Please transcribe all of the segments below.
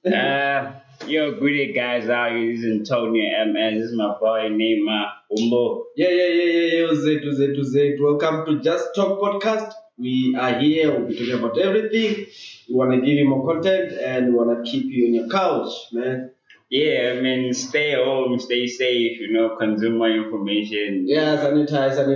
Yo, good day, guys. How are you? This is Antonio MS. This is my boy named Umbo. Yeah. Z. Welcome to Just Talk Podcast. We are here. We'll be talking about everything. We want to give you more content and we want to keep you on your couch, man. Yeah, I mean, stay home, stay safe, consume more information. Yeah, sanitize. Yeah,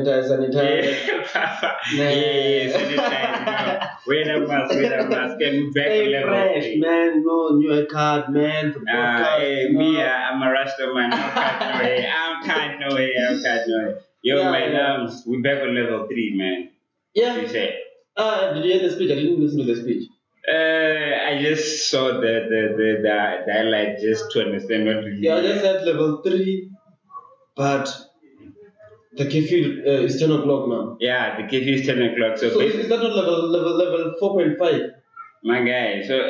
yeah, sanitize, wear the mask, and back Stay level fresh, three. man. No new card, man. For the podcast, Hey, me, I'm a Rasta man. I'm kind no way. Yo, Yeah, man, yeah. we back on level 3, man. Yeah. You say? Did you hear the speech? I didn't listen to the speech. I just saw the dialect just to understand what really. Yeah, I just said level 3, but the curfew is 10 o'clock now. Yeah, the curfew is 10 o'clock. So, So is that not level 4.5? my guy, so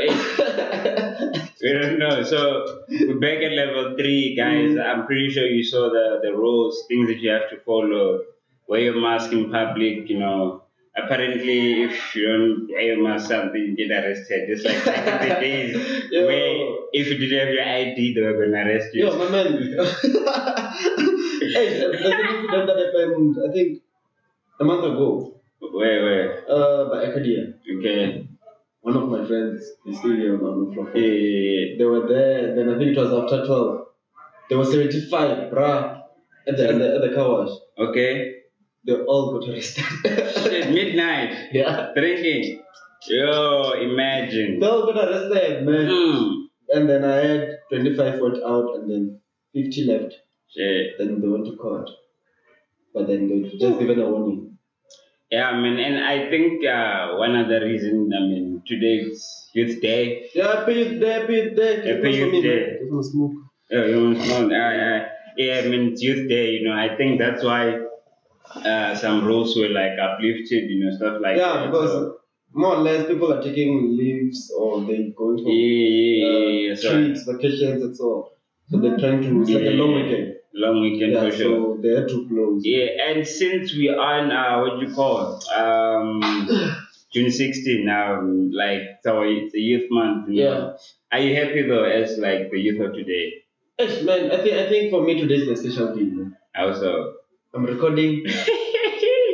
we don't know. So we're back at level 3, guys. I'm pretty sure you saw the rules, things that you have to follow. Wear your mask in public, Apparently, if you don't wear your mask, something you get arrested. Just like back in the days Yo. where if you didn't have your ID, they were gonna arrest you. Yo, my man. Hey, there's an incident that happened, I think, a month ago. Where? By Acadia. Okay. One of my friends is still here on the floor. Yeah. They were there, then I think it was after 12. There were 75, bruh, at the car wash. Okay. They all got arrested. Shit, midnight. Yeah. Drinking. Yo, imagine. They all got arrested, man. Mm. And then I had 25 went out and then 50 left. Shit. Then they went to court. But then they just given a warning. Yeah, I mean, and I think one other reason, today's Youth Day. Yeah, happy Youth Day. Happy Youth Day. Just want to smoke. Yeah, you want to smoke? Yeah, I mean, it's Youth Day, I think that's why some rules were like uplifted, stuff like that. Yeah, because So, more or less people are taking leaves or they going for yeah. trips, vacations and so on. So they're trying to, it's like a long weekend. Long weekend Yeah, for sure. so they had to close. Yeah, and since we are on what do you call June 16 now, so it's a youth month. Yeah. Are you happy though, as like the youth of today? Yes, man, I think for me today is a special day. Man. Also, I'm recording.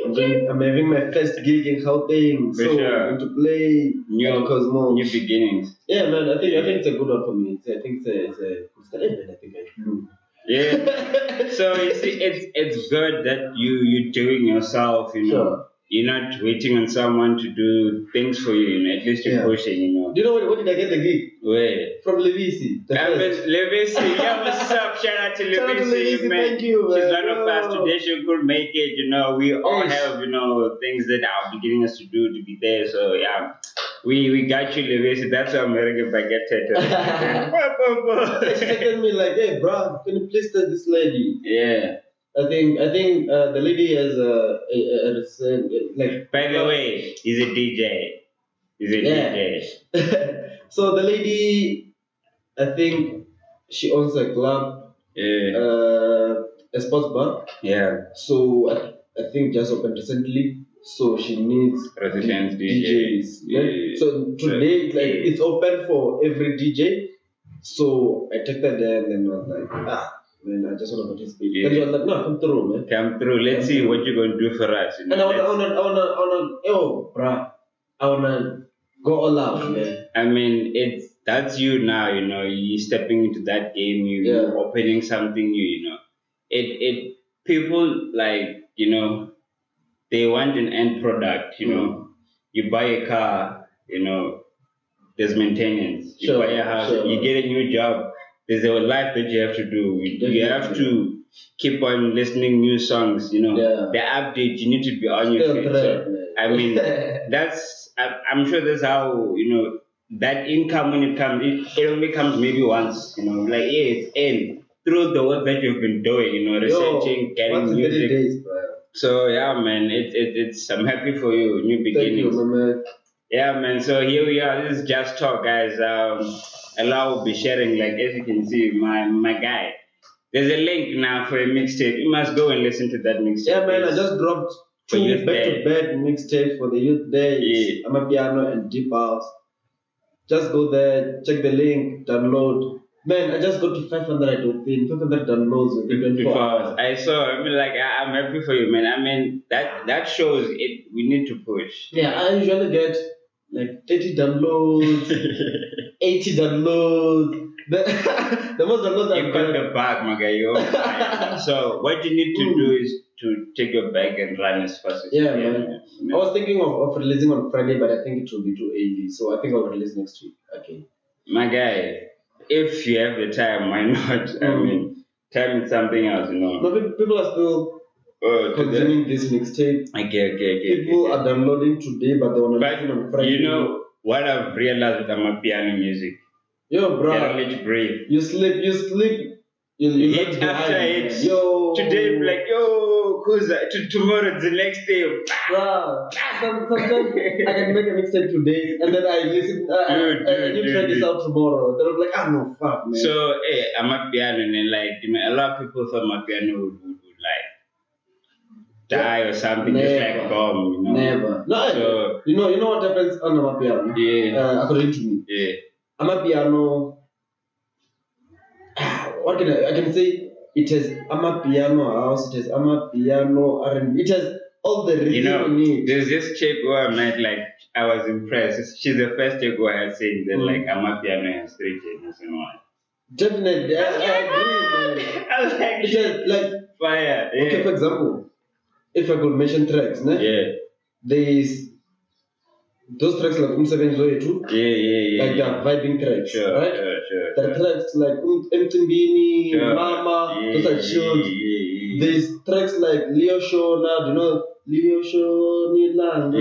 I'm having my first gig in Gauteng, For so sure. I'm going to play new Cosmo. new beginnings. Yeah, man, I think it's a good one for me. I think it's a I think I flew. Yeah. So you see, it's good that you're doing yourself. Sure. You're not waiting on someone to do things for you. At least you're Yeah. pushing. Do you know what did I get the gig? Where? From Levisi. Levisi, yeah, what's up? Shout out to Shout out to Levisi, Levisi, man. thank you, She's man. one of us today. She could make it. We all Yes. have, things that are beginning us to do to be there. So yeah, we got you, Levisi. That's why I'm wearing a baguette She texted me like, hey, bro, can you please tell this lady? Yeah. I think the lady has like. By the way, he's a DJ. He's a Yeah. DJ. So the lady, I think she owns a club, Yeah. a sports bar. Yeah. So I think just opened recently. So she needs Resident DJs. Yeah. So today, it's open for every DJ. So I texted her and then I was like, man, I just want to participate. Yeah. Then she was like, no, come through, man. Come through. Let's see what you're going to do for us. And I wanna go all out, man. I mean, that's you now. You stepping into that game. You Yeah. opening something new. It people like they want an end product. You buy a car. There's maintenance. You Sure, buy a house. sure. You get a new job. There's a life that you have to do. You have to keep on listening new songs. Yeah. The update. You need to be on your Still feet. thread, So, man. I mean, I'm sure that's how that income when it comes. It only comes maybe once. It's in through the work that you've been doing. Researching, getting once in 30 music. days, bro. So yeah, man, it's I'm happy for you. New Thank beginnings. you, my man. Yeah, man. So here we are. This is Just Talk, guys. Allah will be sharing, like as you can see, my guy. There's a link now for a mixtape. You must go and listen to that mixtape. Yeah, man, I just dropped For 2 Youth Day. back-to-back mixtapes for the Youth Day. Yeah. I'm a piano and deep house. Just go there, check the link, download. Man, I just got to 500 downloads within 24 hours. I saw. I mean, like, I'm happy for you, man. I mean, that shows it. We need to push. Yeah, I usually get like 30 downloads, 80 downloads. The most downloads You I've got got. the bag, my guy. You're fine. So what you need to do is to take your bag and run as fast as Yeah, you can. man. I was thinking of releasing on Friday, but I think it will be too early. So I think I'll release next week. Okay. My guy, if you have the time, why not? I mean, time is something else, you know. No, people are still consuming this mixtape. Okay. People are downloading today, but they want to listen on Friday. You know what I've realized with my piano music? Yo, bro. They're really brave. You sleep. You Hit after hit. Yo. Today, like, yo, tomorrow, the next day. Bruh, sometimes I can make a mixtape today and then I listen. You try this out tomorrow. Then I'm like, no, fuck, man. So, hey, I'm a piano, and like, you know, a lot of people thought my piano would like die or something, just like bomb, you know. Never. No, so, you know what happens on a piano? Yeah. According to me. Yeah. Amapiano. What I can say? It has Amapiano house. It has Amapiano R&B. It has all the rhythm you need. There's this chick who I met, like, I was impressed. She's the first chick who I had seen that, like, Amapiano has 3 genres in one. Definitely, I agree, man. I was like, it has, like, fire. Yeah. Okay, for example, if I could mention tracks, ne? Yeah. There's those tracks like Zoe too. Yeah. Like the vibing tracks, sure, right? Sure. The tracks like Mtimbini, sure. Mama, those are chilled. Yeah. There's tracks like Leo Shona, you know, Leo Shona.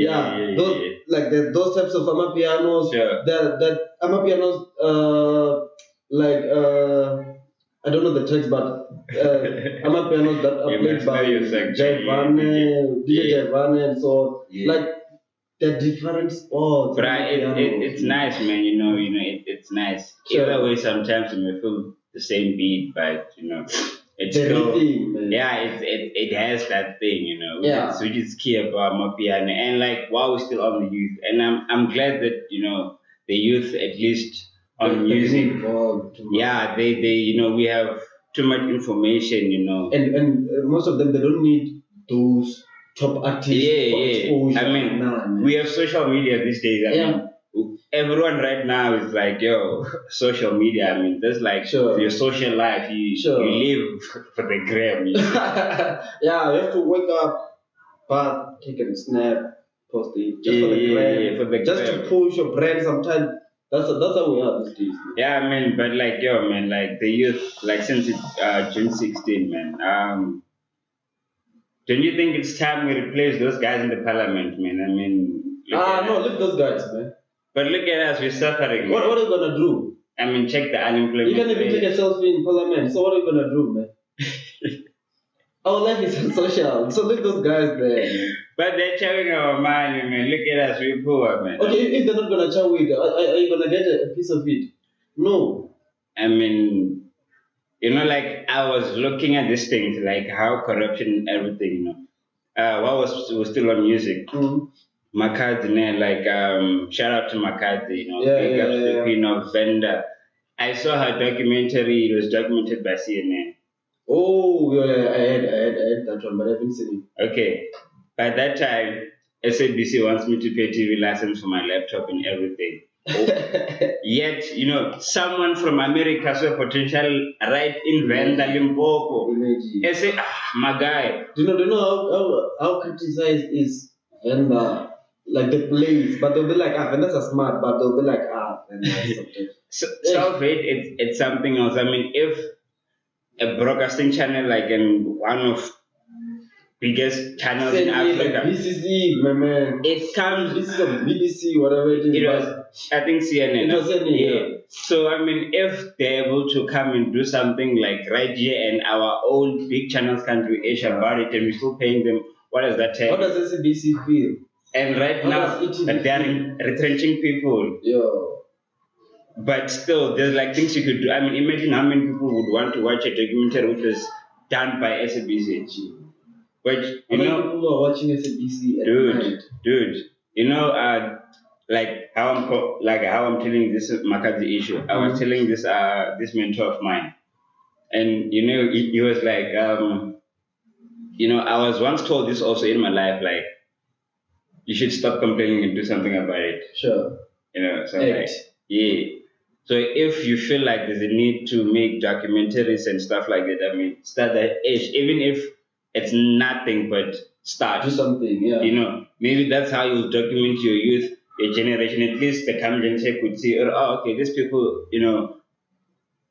Yeah. Those like those types of Amapianos. Sure. That Amapianos, I don't know the tracks, but Amapianos that are played by Jaivane, DJ Jaivane, and so on. Like, they're different sports. But it's nice, man. You know, it's nice. Sure. Either way, sometimes you may feel the same beat, but you know, it's the still rhythm, man. Yeah. It has that thing, you know, which is key about my piano. And like, while we're still on the youth, and I'm glad that you know the youth at least on music. They you know we have too much information, you know, and most of them they don't need those top artists. I mean, we have social media these days. I mean, everyone right now is like, yo, social media. I mean, that's like your social life. You live for the gram. You know? You have to wake up, bath, take a snap, post it just for the gram. For the just gram. To push your brand. Sometimes that's how we are these days. Yeah, I mean, but like, yo, man, like the youth, like since June 16, man. Don't you think it's time we replace those guys in the parliament, man? I mean, leave those guys, man. But look at us, we're suffering. What are you gonna do? I mean, check the unemployment. You can't even take a selfie in parliament. So what are you gonna do, man? Our life is social, so leave those guys there. But they're chewing our money, man. Look at us, we're poor, man. Okay, if they're not gonna chow it, are you gonna get a piece of it? No. I mean, you know, like I was looking at these things, like how corruption and everything, you know. While was still on music, McCarthy, like shout out to McCarthy, you know, big up to the Queen of Venda. I saw her documentary. It was documented by CNN. Oh, yeah, I had that one, but I haven't seen it. Okay, by that time, SABC wants me to pay TV license for my laptop and everything. Yet, you know, someone from America saw potential right in Venda, Limpopo. I say, my guy. Do you know how criticized is Venda, like the place? But they'll be like, Venda's are smart, but they'll be like, Venda is something. Self-hate, it's something else. I mean, if a broadcasting channel like one of biggest channels in Africa. Like BCC, my man. It comes. This is a BBC, whatever it is. It was, I think CNN. It was CNN. So I mean, if they're able to come and do something like right here, and our own big channels can't do Asia about it, and we're still paying them, what does that tell? What does SABC feel? And right now, that they're retrenching people. Yo. But still, there's like things you could do. I mean, imagine how many people would want to watch a documentary which was done by SABC. But you know, people are watching SABC at night. Dude, you know, like how I'm telling this Makati issue. I was telling this mentor of mine, and he was like, I was once told this also in my life, like you should stop complaining and do something about it. Sure. So like, yeah. So if you feel like there's a need to make documentaries and stuff like that, I mean, start that age, even if it's nothing but start. Do something, yeah. Maybe that's how you document your youth, your generation. At least the coming generation could see, oh, okay, these people,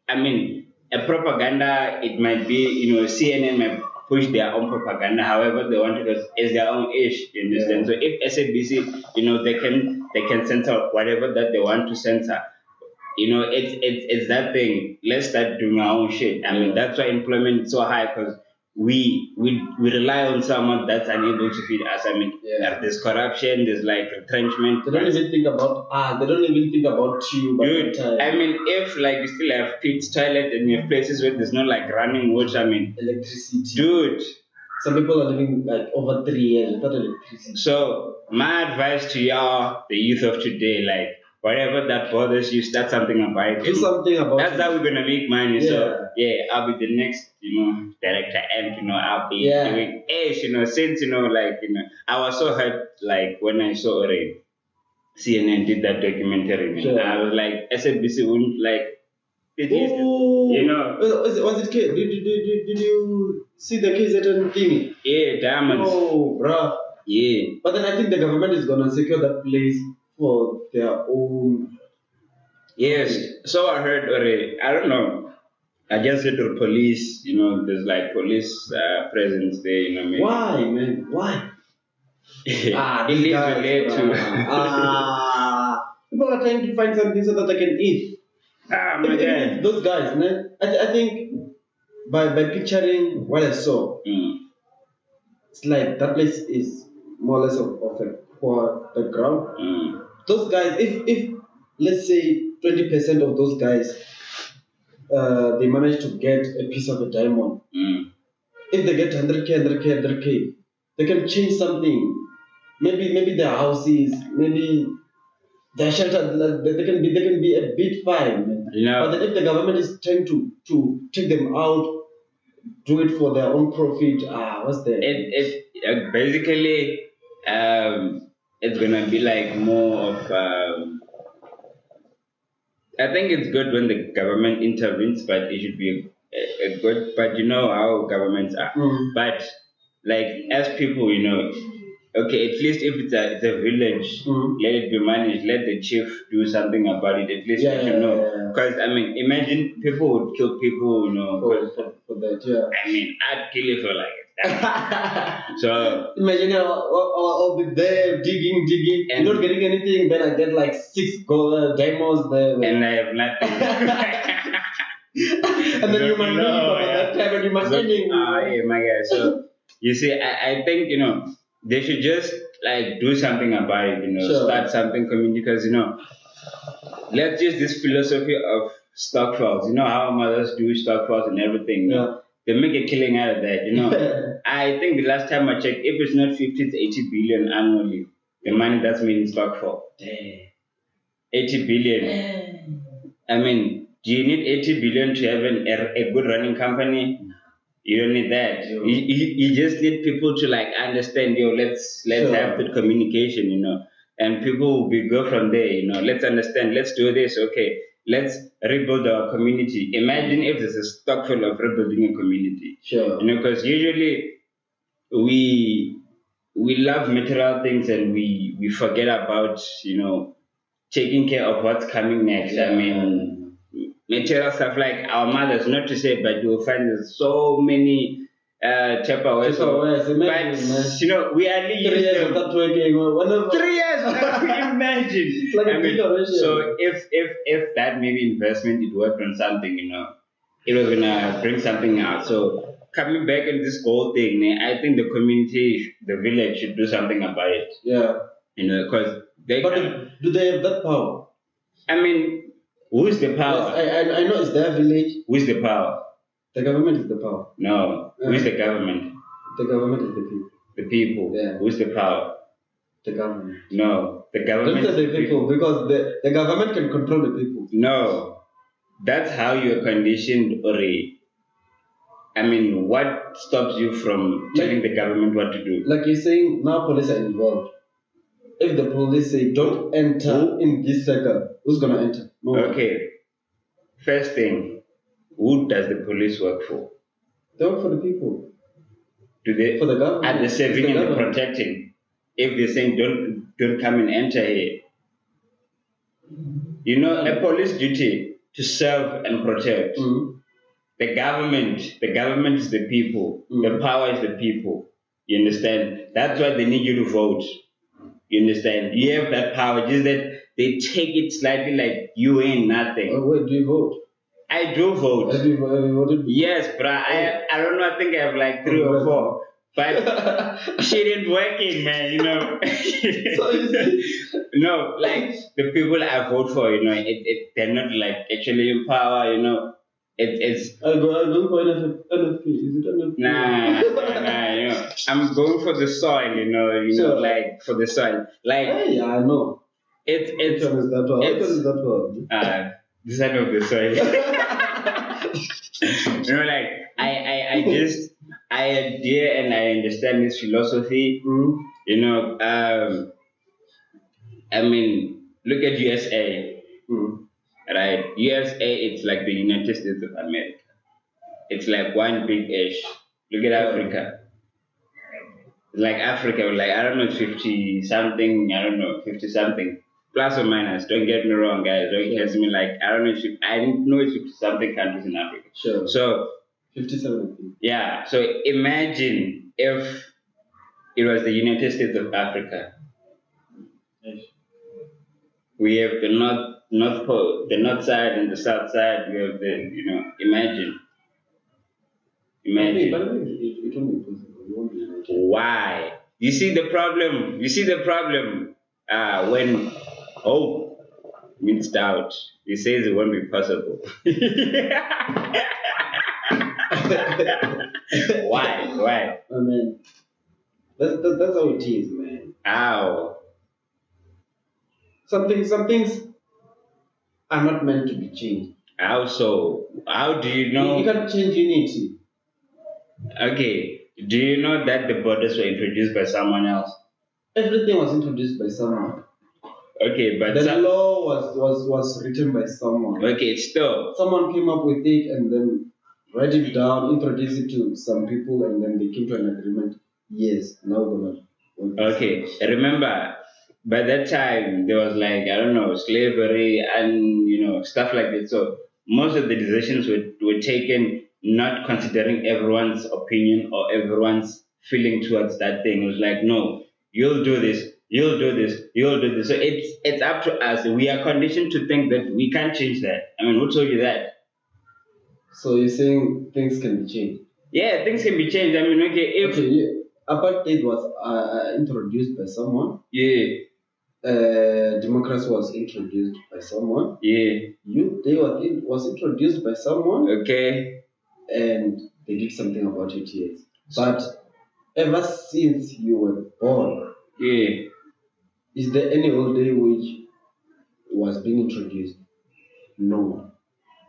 I mean, a propaganda, it might be, CNN might push their own propaganda however they want it as their own age, you understand? Yeah. So if SABC, they can censor whatever that they want to censor. It's that thing. Let's start doing our own shit. I mean, that's why employment is so high because we rely on someone that's unable to feed us. I mean, there's corruption, there's like retrenchment. They don't even think about They don't even think about you. Dude, I mean, if like you still have pits, toilet, and you have places where there's no like running water, I mean, electricity. Dude. Some people are living like over 3 years without electricity. So my advice to y'all, the youth of today, like whatever that bothers you, start something about it. Do something about That's it. how we're gonna make money. Yeah. So I'll be the next, director, and I'll be doing ish, since I was so hurt like when I saw CNN did that documentary. Man. Sure. I was like, SNBC wouldn't like. Was it kid? Did you see the kids at a thingy? Yeah, diamonds. Oh, bruh. Yeah. But then I think the government is gonna secure that place for their own. Yes. So I heard already. I don't know. I just said to the police, there's like police presence there, maybe. Why, man? Why? It leads to people are trying to find something so that they can eat. My God. Those guys, man. I think by picturing what I saw, it's like that place is more or less of a poor background. Those guys, if let's say 20% of those guys, they manage to get a piece of a diamond. If they get 100K, they can change something. Maybe their houses, maybe their shelter. They can be a bit fine. But then if the government is trying to take them out, do it for their own profit, what's that? It basically it's gonna be like more of I think it's good when the government intervenes, but it should be a good. But you know how governments are. But like as people, okay, at least if it's a village, let it be managed. Let the chief do something about it. At least we should know. Because I mean, imagine people would kill people, for that. Yeah. I mean, I'd kill you for like that. So imagine I'll be there digging, and you're not getting anything. Then I get like 6 gold diamonds there, and I have nothing. And then you might leave that time, and you might ending. Yeah, my guy. So you see, I think they should just like do something about it. Start something community because let's use this philosophy of Stokvel. You know how mothers do Stokvel and everything. They make a killing out of that. I think the last time I checked, if it's not 50 to 80 billion annually, the money that's made in Stokvel. 80 billion. I mean, do you need 80 billion to have a good running company? You don't need that. You just need people to like understand. Let's have good communication. And people will go from there. Let's understand. Let's do this. Okay. Let's rebuild our community. Imagine if there's a Stokvel of rebuilding a community. Sure. Because usually we love material things and we forget about taking care of what's coming next. I mean, material stuff like our mothers, not to say, but you'll find there's so many Tupperwares. But we only use them. 3 years. Imagine. It's like a big so if that maybe investment it worked on something, it was gonna bring something out. So coming back in this whole thing, I think the community, the village should do something about it. Yeah. Because they. But do they have that power? I mean, who's the power? Yes, I know it's their village. Who's the power? The government is the power. No. Who is the government? The government is the people. The people. Yeah. Who's the power? The government. No. The government. Don't say the people because the government can control the people. No, that's how you're conditioned, Ori. I mean, what stops you from telling the government what to do? Like you're saying, now police are involved. If the police say don't enter in this sector, who's gonna enter? No one. Okay. First thing, who does the police work for? They work for the people. Do they? For the government. Are they serving It's the and government. protecting? If they're saying don't come and enter here. You know, a police duty to serve and protect. The government is the people. The power is the people. You understand? That's why they need you to vote. You understand? You have that power, just that they take it slightly like you ain't nothing. Where do you vote? I do vote. Have you voted? Yes, bruh. I don't know, I think I have like 3 or 4. But shit ain't working, man, you know. So you see? No, like the people I vote for, you know, they're not like actually in power, you know. It's I go for NFP. Is it NFP? Nah, you know. I'm going for the soil, you know, Sure. like for the soil. Like Hey, I know. it's Which one is that one? Which one is that one? the side of the soil. You know, like I adhere and I understand this philosophy. You know, I mean, look at USA, right? USA, it's like the United States of America. It's like one big ish. Look at Africa. Like Africa, like I don't know, 50 something, I don't know, 50 something, plus or minus. Don't get me wrong, guys. Don't catch me. Like I don't know, I didn't know it's 50 something countries in Africa. Sure. So 57. yeah. So imagine if it was the United States of Africa. Yes. We have the north pole, the north side and the south side. We have the, you know, imagine. But I think it won't be possible. It won't be like that. Why? You see the problem? When hope means doubt, he says it won't be possible. Why? I mean, that's how it is, man. How? Some things are not meant to be changed. How so? How do you know? You can't change unity. Okay. Do you know that the borders were introduced by someone else? Everything was introduced by someone. Okay, but the law was written by someone. Okay, still. Someone came up with it and then write it down, introduce it to some people, and then they came to an agreement. Yes, now we're gonna. Okay, remember, by that time there was like, I don't know, slavery and, you know, stuff like that. So most of the decisions were taken not considering everyone's opinion or everyone's feeling towards that thing. It was like, no, you'll do this, you'll do this, you'll do this. So it's up to us. We are conditioned to think that we can't change that. I mean, who told you that? So you're saying things can be changed? Yeah, things can be changed. I mean, okay, if apartheid was introduced by someone. Yeah. Democracy was introduced by someone. Yeah. Youth Day was introduced by someone. Okay. And they did something about it, yes. But ever since you were born, yeah, is there any holiday which was being introduced? No.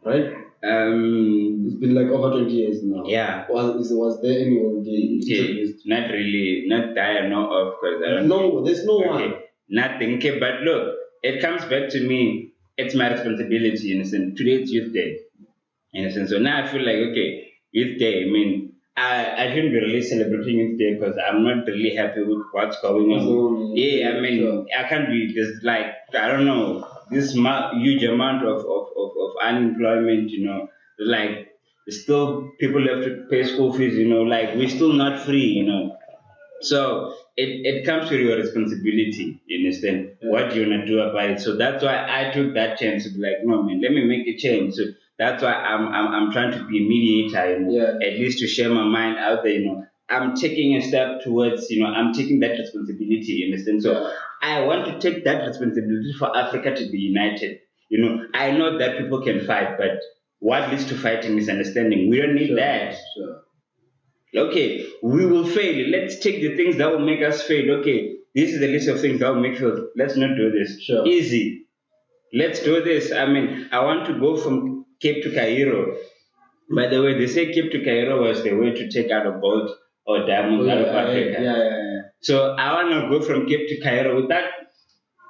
Right? It's been like over 20 years now. Yeah. Was there any holiday introduced? Not really. Not that I know of, because I don't. No, there's no one. Nothing. Okay, but look, it comes back to me. It's my responsibility, in a sense. Today it's Youth Day, in a sense. So now I feel like, okay, Youth Day. I mean, I shouldn't be really celebrating Youth Day because I'm not really happy with what's going on. Yeah, I mean, sure. I can't be just like, I don't know, this huge amount of unemployment, you know, like still people have to pay school fees, you know, like we're still not free, you know. So it comes with your responsibility, you understand? Yeah. What do you want to do about it? So that's why I took that chance to be like, no man, let me make a change. So that's why I'm trying to be a mediator, you know, yeah. At least to share my mind out there, you know. I'm taking a step towards, you know, I'm taking that responsibility, you understand? So yeah. I want to take that responsibility for Africa to be united. You know, I know that people can fight, but what leads to fighting is understanding. We don't need that. Sure. Okay, we will fail. Let's take the things that will make us fail. Okay, this is the list of things that will make sure. Let's not do this. Sure. Easy. Let's do this. I mean, I want to go from Cape to Cairo. By the way, they say Cape to Cairo was the way to take out a gold or diamonds out of Africa. Yeah. So I want to go from Cape to Cairo without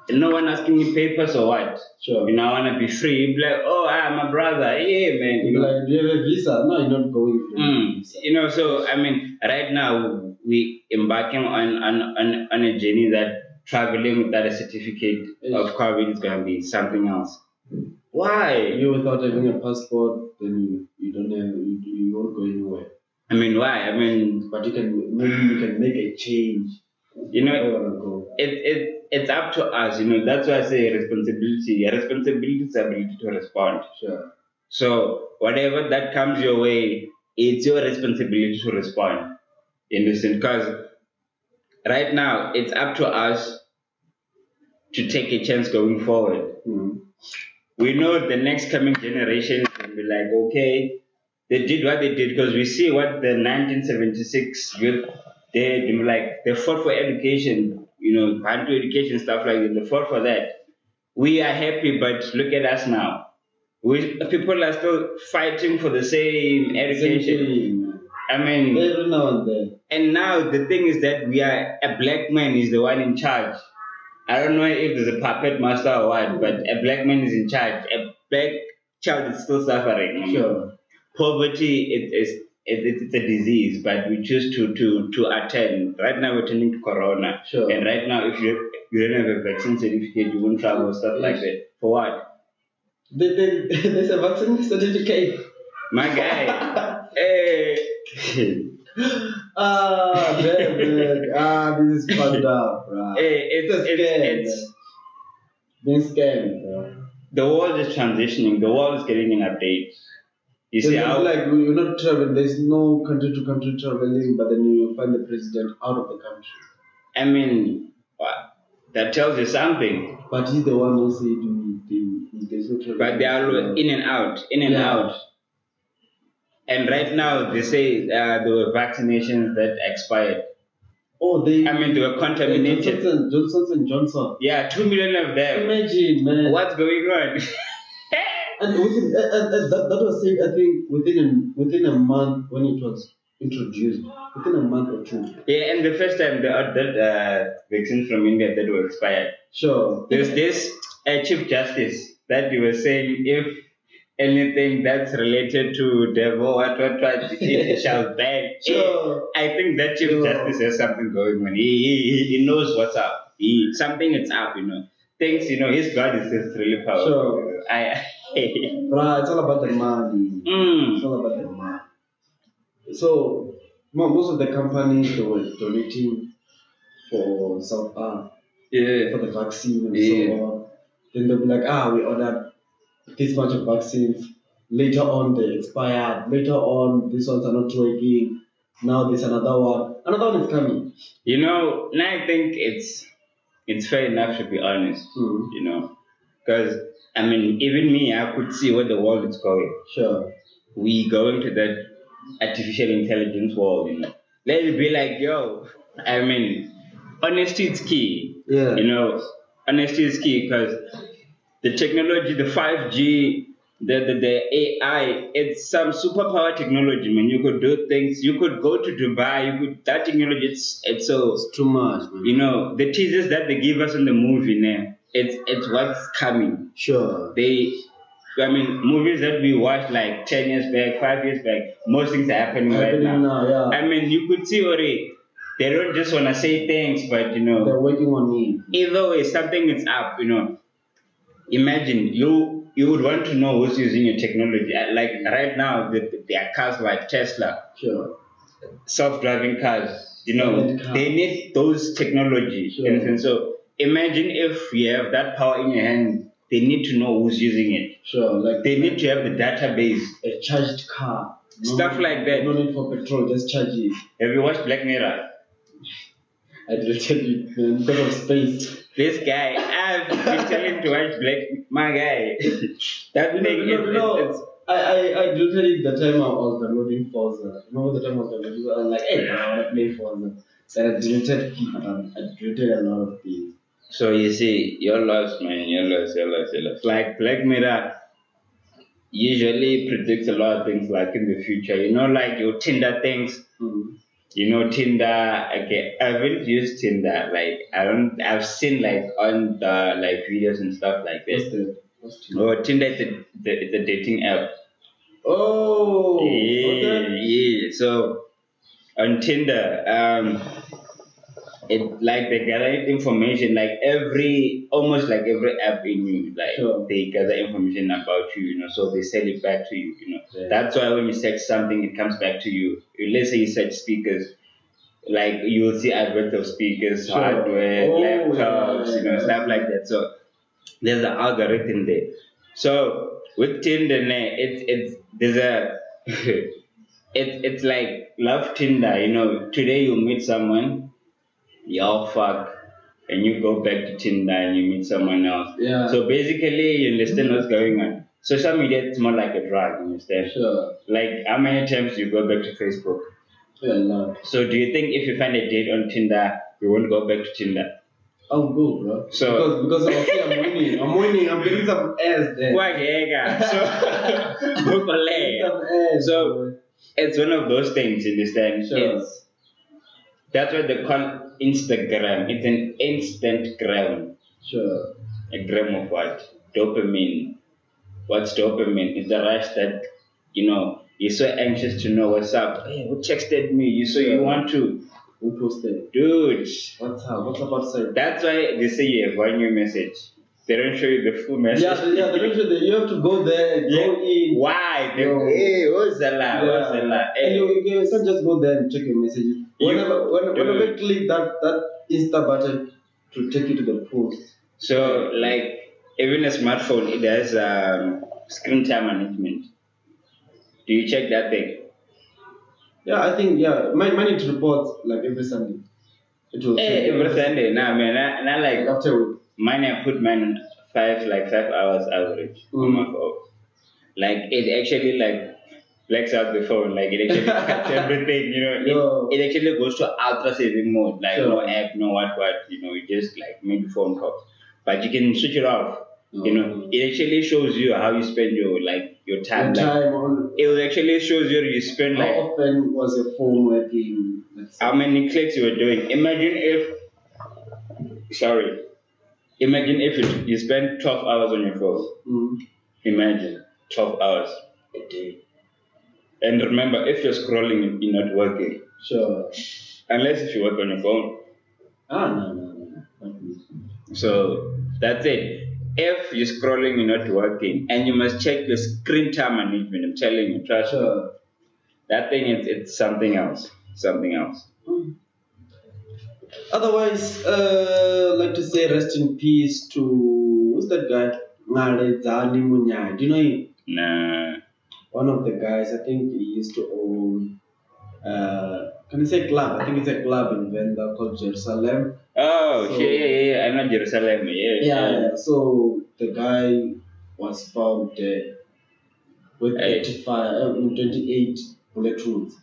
no one asking me papers or what. Sure. I want to be free. Be like, oh, I'm a brother. Yeah, man. Like, do you have a visa? No, you're not going. So I mean, right now we embarking on a journey that traveling without a certificate of COVID is going to be something else. Why? You without having a passport, then you don't have you won't go anywhere. I mean, why? I mean, but maybe you can make a change. It's up to us. That's why I say responsibility. Responsibility is ability to respond. Sure. So whatever that comes your way, it's your responsibility to respond. You understand? Because right now it's up to us to take a chance going forward. Mm-hmm. We know the next coming generation will be like, okay, they did what they did because we see what the 1976 youth did. They fought for education, Bantu education, stuff like that. They fought for that. We are happy, but look at us now. People are still fighting for the same education. I mean, every now and then. And now the thing is that a black man is the one in charge. I don't know if there's a puppet master or what, but a black man is in charge. A black child is still suffering. Sure. Poverty it's a disease, but we choose to attend. Right now we're attending to corona. Sure. And right now if you don't have a vaccine certificate, you won't travel, stuff like that. For what? There's a vaccine certificate. My guy. Hey. This is fucked up, bro. Hey, it's being scammed, bro. The world is transitioning. The world is getting an update. You see how like you're not traveling. There's no country to country traveling, but then you find the president out of the country. I mean, that tells you something. But he's the one who said there's no traveling. But they are in and out. And right now they say there were vaccinations that expired. Oh, they were contaminated. Johnson. Yeah, 2 million of them. Imagine, man. What's going on? And that was said, I think, within a month when it was introduced, within a month or two. Yeah, and the first time that vaccine from India that were expired. Sure. There's this Chief Justice that you were saying if anything that's related to devil, what it shall ban. Sure. I think that Chief Justice has something going on. He knows what's up. Something is up, Things, his God is just really powerful. Sure. Right, it's all about the money. It's all about the money. So most of the companies they were donating for for the vaccine and so on. Then they'll be like, we ordered this much of vaccines. Later on they expired. Later on these ones are not working. Now there's another one. Another one is coming. Now I think it's fair enough to be honest. Because even me, I could see where the world is going. Sure. We go into that artificial intelligence world, Let it be like, honesty is key. Yeah. Honesty is key because the technology, the 5G, the AI, it's some superpower technology, man. You could do things. You could go to Dubai. That technology, it's too much, man. The teasers that they give us in the movie, now, it's what's coming. Sure. Movies that we watched like 10 years back, 5 years back, most things are happening right now. Yeah. You could see already. They don't just want to say things, but they're working on it. Either way, something is up. Imagine you would want to know who's using your technology. Like right now, there are cars like Tesla, sure, self-driving cars. They need those technologies. Sure. And so imagine if you have that power in your hand. They need to know who's using it. Sure, like they need to have the database. A charged car. Stuff like that. No need for petrol, just charge it. Have you watched Black Mirror? I didn't tell you, man, because of space. This guy, I've been telling to watch my guy. That thing I did tell you the time I was downloading Forza. Remember the time I was downloading? I was like, hey, I want to play Forza. that I deleted people. I deleted a lot of things. So you see, you're lost, man. You're lost. Like Black Mirror usually predicts a lot of things, like in the future. You know, like your Tinder things. Mm. You know, Tinder. Okay, I haven't used Tinder. Like I don't. I've seen like on the like videos and stuff like that. What's Tinder? Oh, Tinder is it's a dating app. Oh, Yeah, okay. yeah. So on Tinder, it like they gather information like almost like every app in you, like Sure. they gather information about you, you know, so they sell it back to you, you know. Yeah. That's why when you search something, it comes back to you. Let's say you search speakers, like you'll see adverts of speakers, Sure. hardware, laptops, yeah, you know, stuff like that. So there's an algorithm there. So with Tinder, it's there's a it's like love Tinder, you know. Today you meet someone, y'all fuck, and you go back to Tinder and you meet someone else. Yeah. So basically, you understand what's going on. Social media is more like a drug, you understand? Sure. Like how many times you go back to Facebook? Yeah, a lot. So do you think if you find a date on Tinder, you won't go back to Tinder? I'll go, bro. So because I'm winning. I'm getting some ass there. So hopefully. Some ass, So bro. it's one of those things, you understand? Sure. That's what they call Instagram. It's an instant gram. Sure. A gram of what? Dopamine. What's dopamine? It's the rush that, you know, you're so anxious to know what's up. Hey, who texted me? You want to. Who posted? Dude. What's up? What's up outside? That's why they say you have one new message. They don't show you the full message. Yeah, they don't show that. You have to go there, go in. Why? Yo. Hey, what's the lie? What's the lie? And Hey. you can't just go there and check your messages. Whenever you click that Insta button to take you to the post. So, like, even a smartphone, it has screen time management. Do you check that thing? Yeah, I think mine it reports like every Sunday. It will say Every Sunday. Nah, man, not like after a week. mine. I put mine on 5 hours average on my phone. Like it actually like blacks out the phone. Like it actually cuts everything. You know, it actually goes to ultra saving mode. Like no app, no what. You know, you just like maybe phone calls, but you can switch it off. You know, it actually shows you how you spend your time. It will actually shows you spend how like often was your phone working? How many clicks you were doing. Imagine if you spend 12 hours on your phone. Imagine 12 hours a day. And remember, if you're scrolling, you're not working. Sure. Unless if you work on your phone. No. So that's it. If you're scrolling, you're not working, and you must check your screen time management. I'm telling you, trust me. That thing it's something else. Something else. Otherwise, like to say rest in peace to who's that guy? Ngaledzani Munyai. Do you know him? Nah. One of the guys, I think he used to own can I say club? I think it's a club in Venda called Jerusalem. Oh, yeah. I know Jerusalem. Yeah. So the guy was found dead with 28 bullet wounds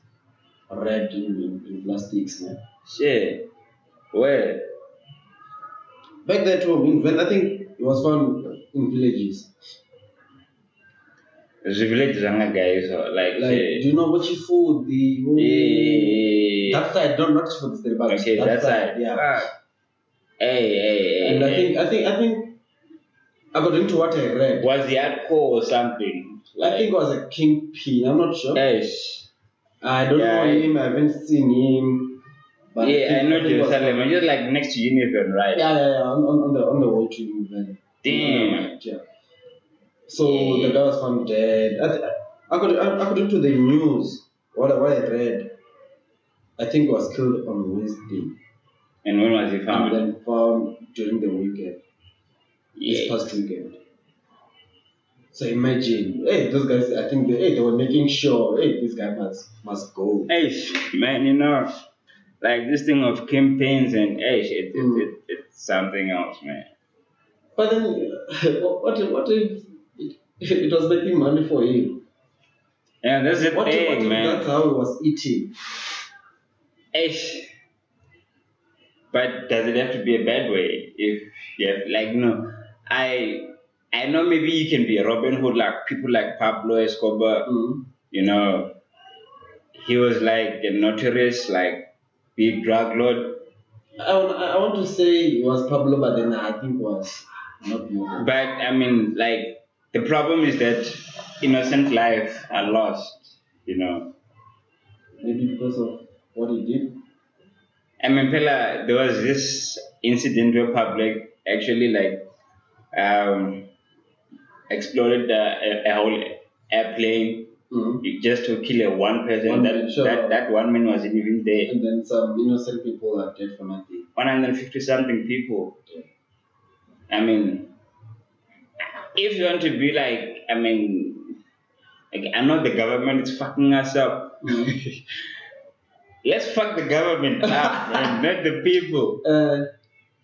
wrapped in plastics, man. Shit. Where? Back there too, in Venda, I think it was found in villages. The village guys, like do you know what you food? That side, not for the state, but okay, that side. Yeah. Hey. And I think according to what I read, was he hardcore or something? I think it was a kingpin. I'm not sure. I don't know him. I haven't seen him. But I know Jerusalem. I'm just like next to Univen, right? Yeah. On the way to Univen. Damn. Yeah. So the guy was found dead. According to the news, what I read, I think he was killed on Wednesday. And when was he found? And then found during the weekend. This past weekend. So imagine, those guys, I think they were making sure, this guy must go. Man, you know, like this thing of campaigns and it's something else, man. But then, what if it was making money for him? Yeah, that's the thing, man. That's how he was eating. But does it have to be a bad way? If you have, like, I know maybe you can be a Robin Hood, like people like Pablo Escobar. You know, he was like a notorious, like big drug lord. I want to say it was Pablo, but then I think it was not you. But I mean, like, the problem is that innocent lives are lost. You know, Maybe because of what he did. I mean, Pella, there was this incident where public actually like um, exploded a whole airplane just to kill a one person. That one man wasn't even there. And then some innocent people are dead for nothing. 150 something people. I mean, if you want to be like, I mean, like, I know the government is fucking us up. Let's fuck the government up, man, not the people.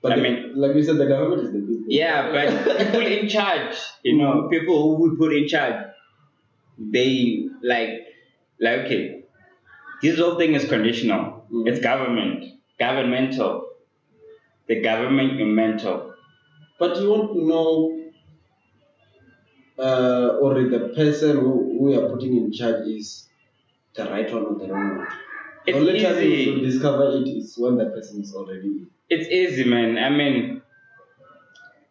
But like you said, the government is the people. Yeah, but people in charge, people who we put in charge, they like okay, this whole thing is conditional. It's governmental. The government is mental. But you won't know, or the person who we are putting in charge is the right one or the wrong one. It's only time easy. you will discover it is when that person is already in. It's easy, man. I mean,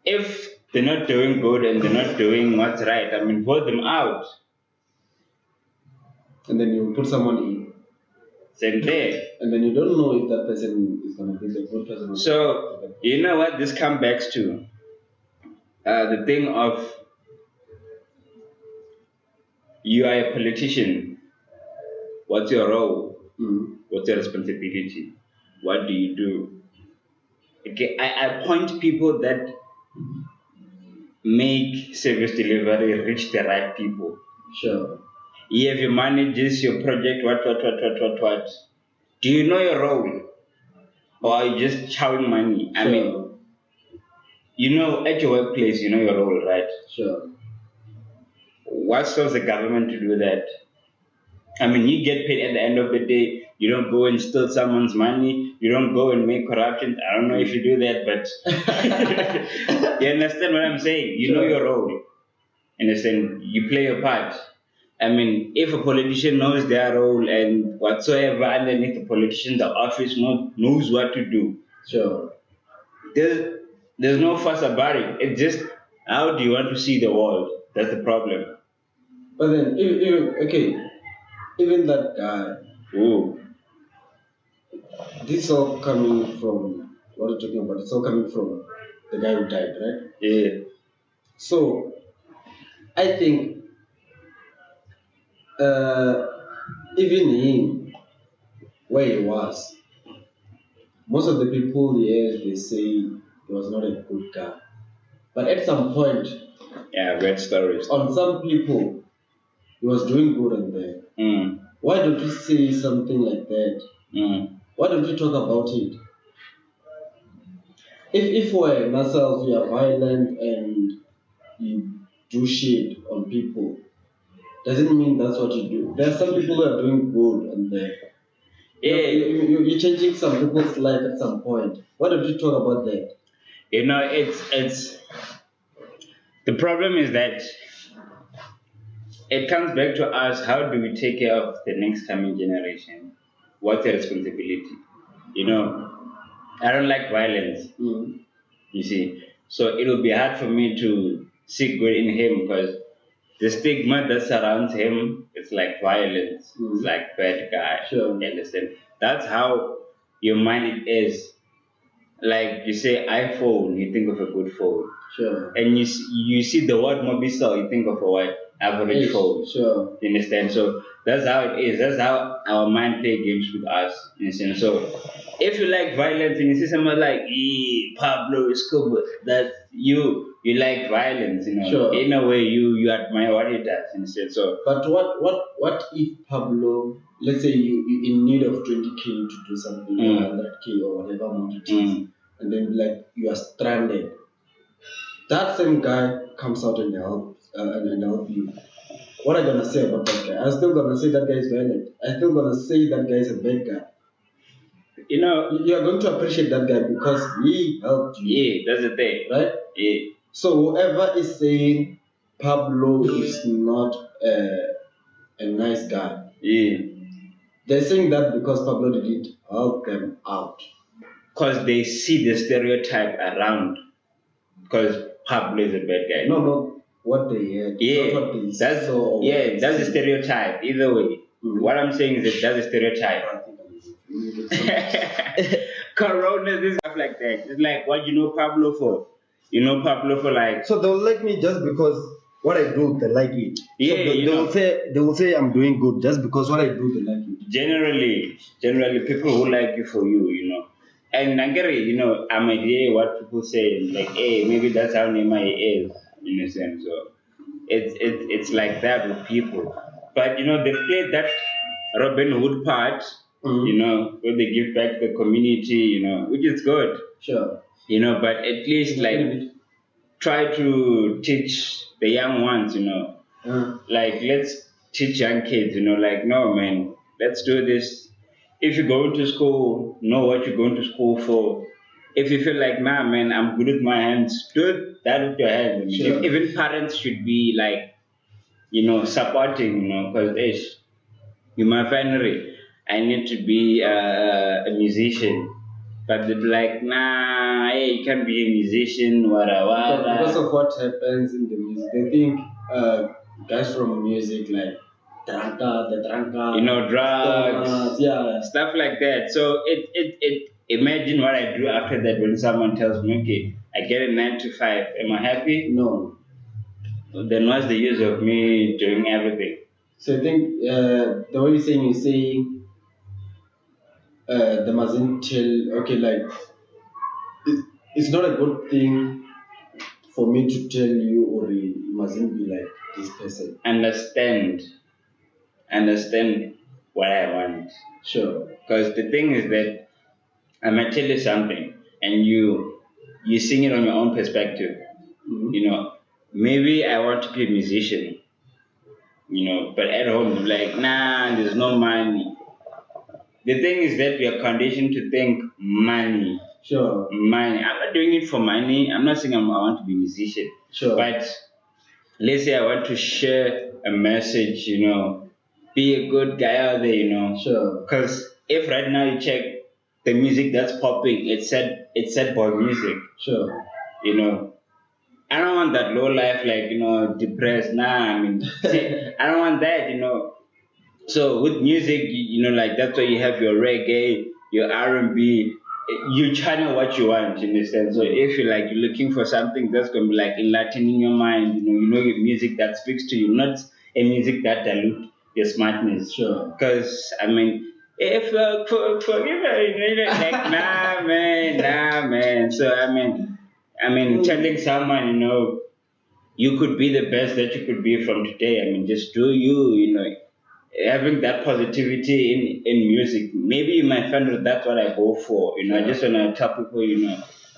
if they're not doing good and they're not doing what's right, I mean, vote them out. And then you put someone in. Same there. And then you don't know if that person is going to be the good person. So, you know what this comes back to? The thing of you are a politician. What's your role? What's your responsibility? What do you do? Okay, I point people that make service delivery reach the right people. Sure. You have your managers, your project, what. Do you know your role? Or are you just chowing money? Sure. I mean, at your workplace, you know your role, right? Sure. What stops the government to do that? I mean, you get paid at the end of the day. You don't go and steal someone's money. You don't go and make corruption. I don't know if you do that, but you understand what I'm saying? You know your role. Understand? You play your part. I mean, if a politician knows their role and whatsoever underneath the politician, the office knows what to do. Sure. There's no fuss about it. It's just, how do you want to see the world? That's the problem. But then, even that guy. Ooh. This is all coming from what you're talking about. It's all coming from the guy who died, right? Yeah. So, I think even him, where he was, most of the people here, they say he was not a good guy. But at some point, yeah, I've read stories. On some people, he was doing good on there. Why don't you say something like that? Why don't you talk about it? If we're ourselves, we are violent and you do shit on people, doesn't mean that's what you do. There are some people who are doing good and there. Yeah. You're changing some people's life at some point. Why don't you talk about that? It's the problem is that it comes back to us. How do we take care of the next coming generation? What's the responsibility? I don't like violence. You see, so it will be hard for me to see good in him because the stigma that surrounds him is like violence. It's like bad guy. Sure. You understand? That's how your mind is. Like you say iPhone, you think of a good phone. Sure. And you see the word mobile, you think of a what? Average phone. Sure. You understand? So that's how it is. That's how our mind play games with us. You understand? So if you like violence and you see someone like Pablo Escobar, that you like violence, Sure. In a way you admire what he does. You understand? So but what if Pablo, let's say you in need of 20K to do something, or 100K or whatever amount it is, and then like you are stranded. That same guy comes out and help you. What am I gonna say about that guy? I'm still gonna say that guy is violent. I'm still gonna say that guy is a bad guy. you are going to appreciate that guy because he helped you. Yeah, that's the thing. Right? Yeah. So whoever is saying Pablo is not a nice guy, Yeah. they're saying that because Pablo didn't help them out. Because they see the stereotype around. Because Pablo is a bad guy. No, not what they heard. Yeah, Not what they that's saw. that's a stereotype. Either way, what I'm saying is that that's a stereotype. Corona, this stuff like that. It's like what you know Pablo for. You know Pablo for like. So they'll like me just because what I do, they like it. Yeah, so they will say I'm doing good just because what I do, they like it. Generally, people who like you for you. And I get it, I might hear what people say, like, hey, maybe that's how Nema is, in a sense. So it's like that with people. But they play that Robin Hood part, where they give back the community, which is good. Sure. But at least like try to teach the young ones, like let's teach young kids, like no man, let's do this. If you're going to school, know what you're going to school for. If you feel like, nah man, I'm good with my hands, do that with your hands. I mean, Sure. even parents should be like, supporting, because you my family, I need to be a musician. But they'd be like, nah, hey, you can't be a musician, wada wada. Because of what happens in the music, they think guys from music like the tranca, Drugs, yeah. stuff like that. So it imagine what I do after that when someone tells me, okay, I get a 9 to 5. Am I happy? No. Then what's the use of me doing everything? So I think the way you're saying the mustn't tell, okay, like it's not a good thing for me to tell you, or you mustn't be like this person. Understand what I want. Sure. Because the thing is that I might tell you something, and you sing it on your own perspective. Mm-hmm. Maybe I want to be a musician. But at home, I'm like, nah, there's no money. The thing is that we are conditioned to think money. Sure. Money. I'm not doing it for money. I'm not saying I want to be a musician. Sure. But let's say I want to share a message, be a good guy out there, Sure. Because if right now you check the music that's popping, it's sad boy music. Sure. I don't want that low life, like, depressed. Nah, I mean, see, I don't want that, So with music, like that's why you have your reggae, your R&B. You channel what you want, you understand? So if you're looking for something that's gonna be like enlightening your mind, your music that speaks to you, not a music that dilute your smartness. Sure. Because I mean, if forgive me, like nah man. So I mean, telling someone, you could be the best that you could be from today. I mean, just do you, having that positivity in music. Maybe you might find that that's what I go for. I just want to tell people,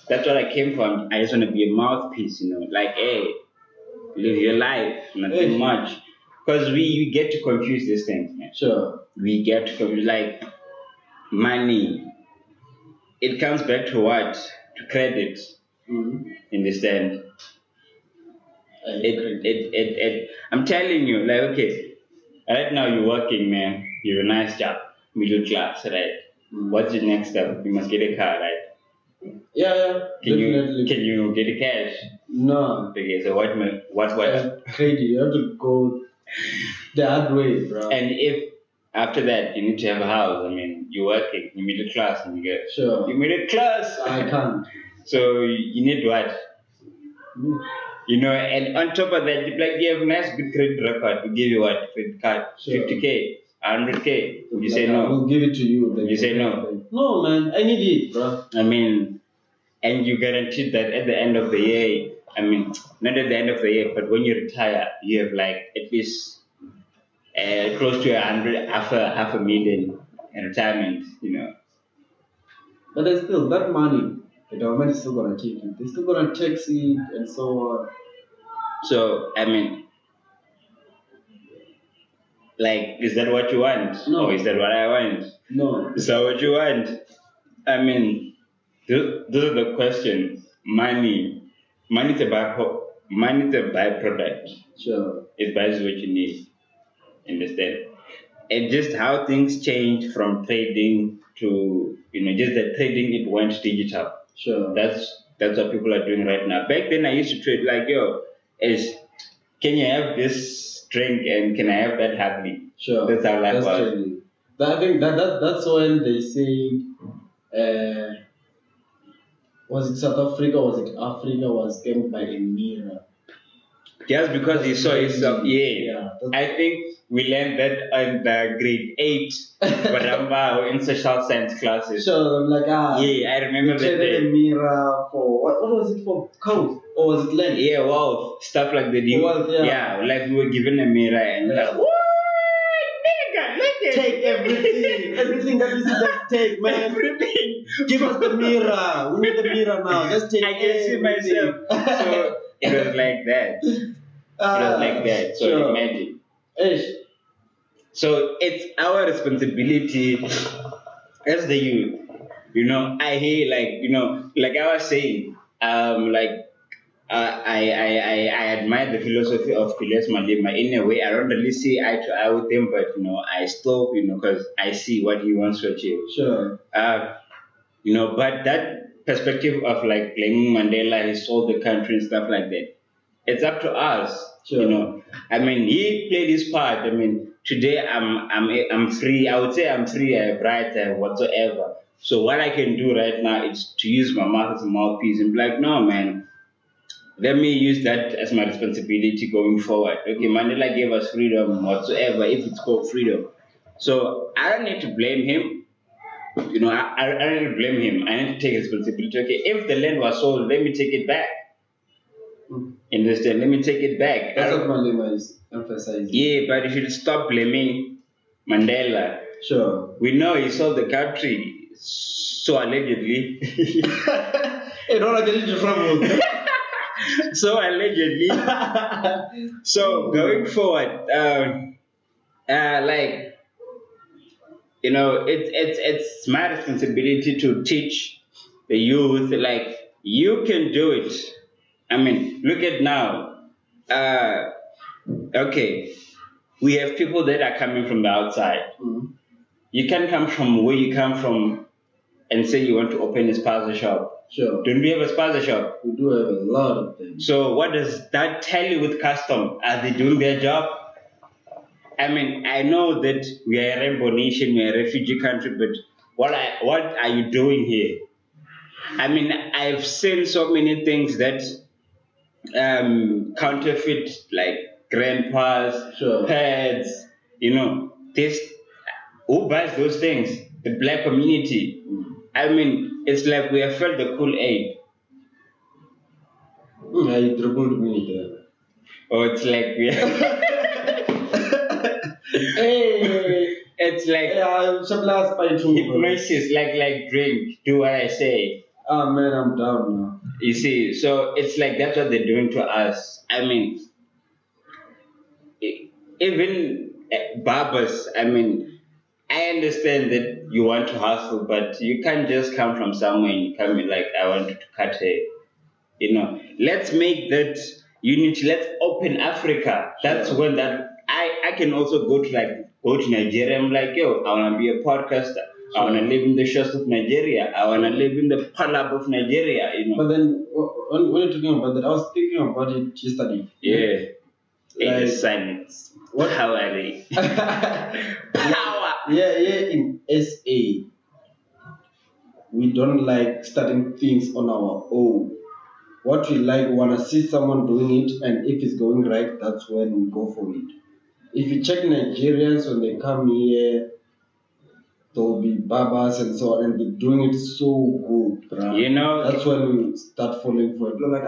that's what I came from. I just want to be a mouthpiece, like, hey, live your life, nothing much. Because we get to confuse these things, man. Sure. We get to confuse, like, money. It comes back to what? To credit. Mm-hmm. Understand? I'm telling you, like, okay, right now you're working, man. You have a nice job, middle class, right? What's your next step? You must get a car, right? Yeah, definitely. Can you get a cash? No. Okay, so what? Credit, you have to go the hard way, bro. And if after that you need to have a house, I mean, you're working, you're middle class, and you get Sure. you're middle class. I can't. So you need what? And on top of that, you have a nice good credit record. We give you what? Credit card? Sure. 50K, 100K. Would you say I no? will give it to you. Would you say no? No, man. I need it, bro. I mean, and you guaranteed that at the end of the year, I mean, not at the end of the year, but when you retire, you have like at least close to 100, half a million in retirement, But there's still that money. The government is still gonna take it. They're still gonna tax it and so on. So I mean, like, is that what you want? No. Or is that what I want? No. Is that what you want? I mean, those are the questions. Money is a money is a byproduct. Sure. It buys what you need. Understand? And just how things changed from trading to just the trading it went digital. Sure. That's what people are doing right now. Back then I used to trade like is can you have this drink and can I have that happily? Sure. That's how life That's was. trading. I think that's when they say, was it South Africa? Was it Africa? Was scammed by a mirror? Just because he saw himself, Yeah. I think we learned that on the grade 8, Baramba in social science classes. Sure. Like Yeah, I remember they that traded a day. mirror for what was it for? Cows or was it land? Yeah, wow, stuff like that. Well, yeah. Like we were given a mirror and like, what? Nigga, look at Take everything, everything that is just take, man. everything. Give us the mirror. We need the mirror now. Just take. I can see myself. So it was like that. It was like that. So sure. imagine. Ish. So it's our responsibility as the youth. I hear like I was saying, I admire the philosophy of Piles Malema. In a way, I don't really see eye to eye with him, but I still because I see what he wants to achieve. Sure. But that perspective of like blaming Mandela, he sold the country and stuff like that. It's up to us. Sure. I mean, he played his part. I mean, today I'm free. I would say I'm free. I have rights. I have whatsoever. So what I can do right now is to use my mouth as a mouthpiece and be like, no, man. Let me use that as my responsibility going forward. Okay, Mandela gave us freedom whatsoever, if it's called freedom. So I don't need to blame him. I don't need to blame him. I need to take responsibility. Okay, if the land was sold, let me take it back. Understand? Let me take it back. That's what Malema is emphasizing. Yeah, but you should stop blaming Mandela. Sure. We know he sold the country, so allegedly. Hey, don't get into trouble. So allegedly. So going forward, it's my responsibility to teach the youth like you can do it. I mean, look at now. Okay, we have people that are coming from the outside. Mm-hmm. You can't come from where you come from and say you want to open a spaza shop. Sure. Don't we have a spaza shop? We do have a lot of things. So what does that tell you with custom? Are they doing their job? I mean, I know that we are a rainbow nation, we are a refugee country, but what are you doing here? I mean, I've seen so many things that counterfeit, like grandpas, Sure. pads, this. Who buys those things? The black community. I mean, it's like we have felt the Kool-Aid. Yeah, you dribbled me there. Or it's like we Hey, it's like some last by two. hypnosis, like drink, do what I say. Oh man, I'm down now. You see, so it's like that's what they're doing to us. I mean, even barbers, I mean, I understand that you want to hustle, but you can't just come from somewhere and you come in like, I want to cut hair. Let's make that unity. Let's open Africa. That's when that I can also go to Nigeria. I'm like, yo, I want to be a podcaster. I want to live in the shores of Nigeria. I want to live in the palab of Nigeria. But then, when you're talking about that, I was thinking about it yesterday. Yeah. Like, silence. What? How are they? Power. Yeah, in SA, we don't like starting things on our own. What we like, we want to see someone doing it, and if it's going right, that's when we go for it. If you check Nigerians, when they come here, there'll be barbers and so on, and they're doing it so good, bro. That's when we start falling for it. We're like,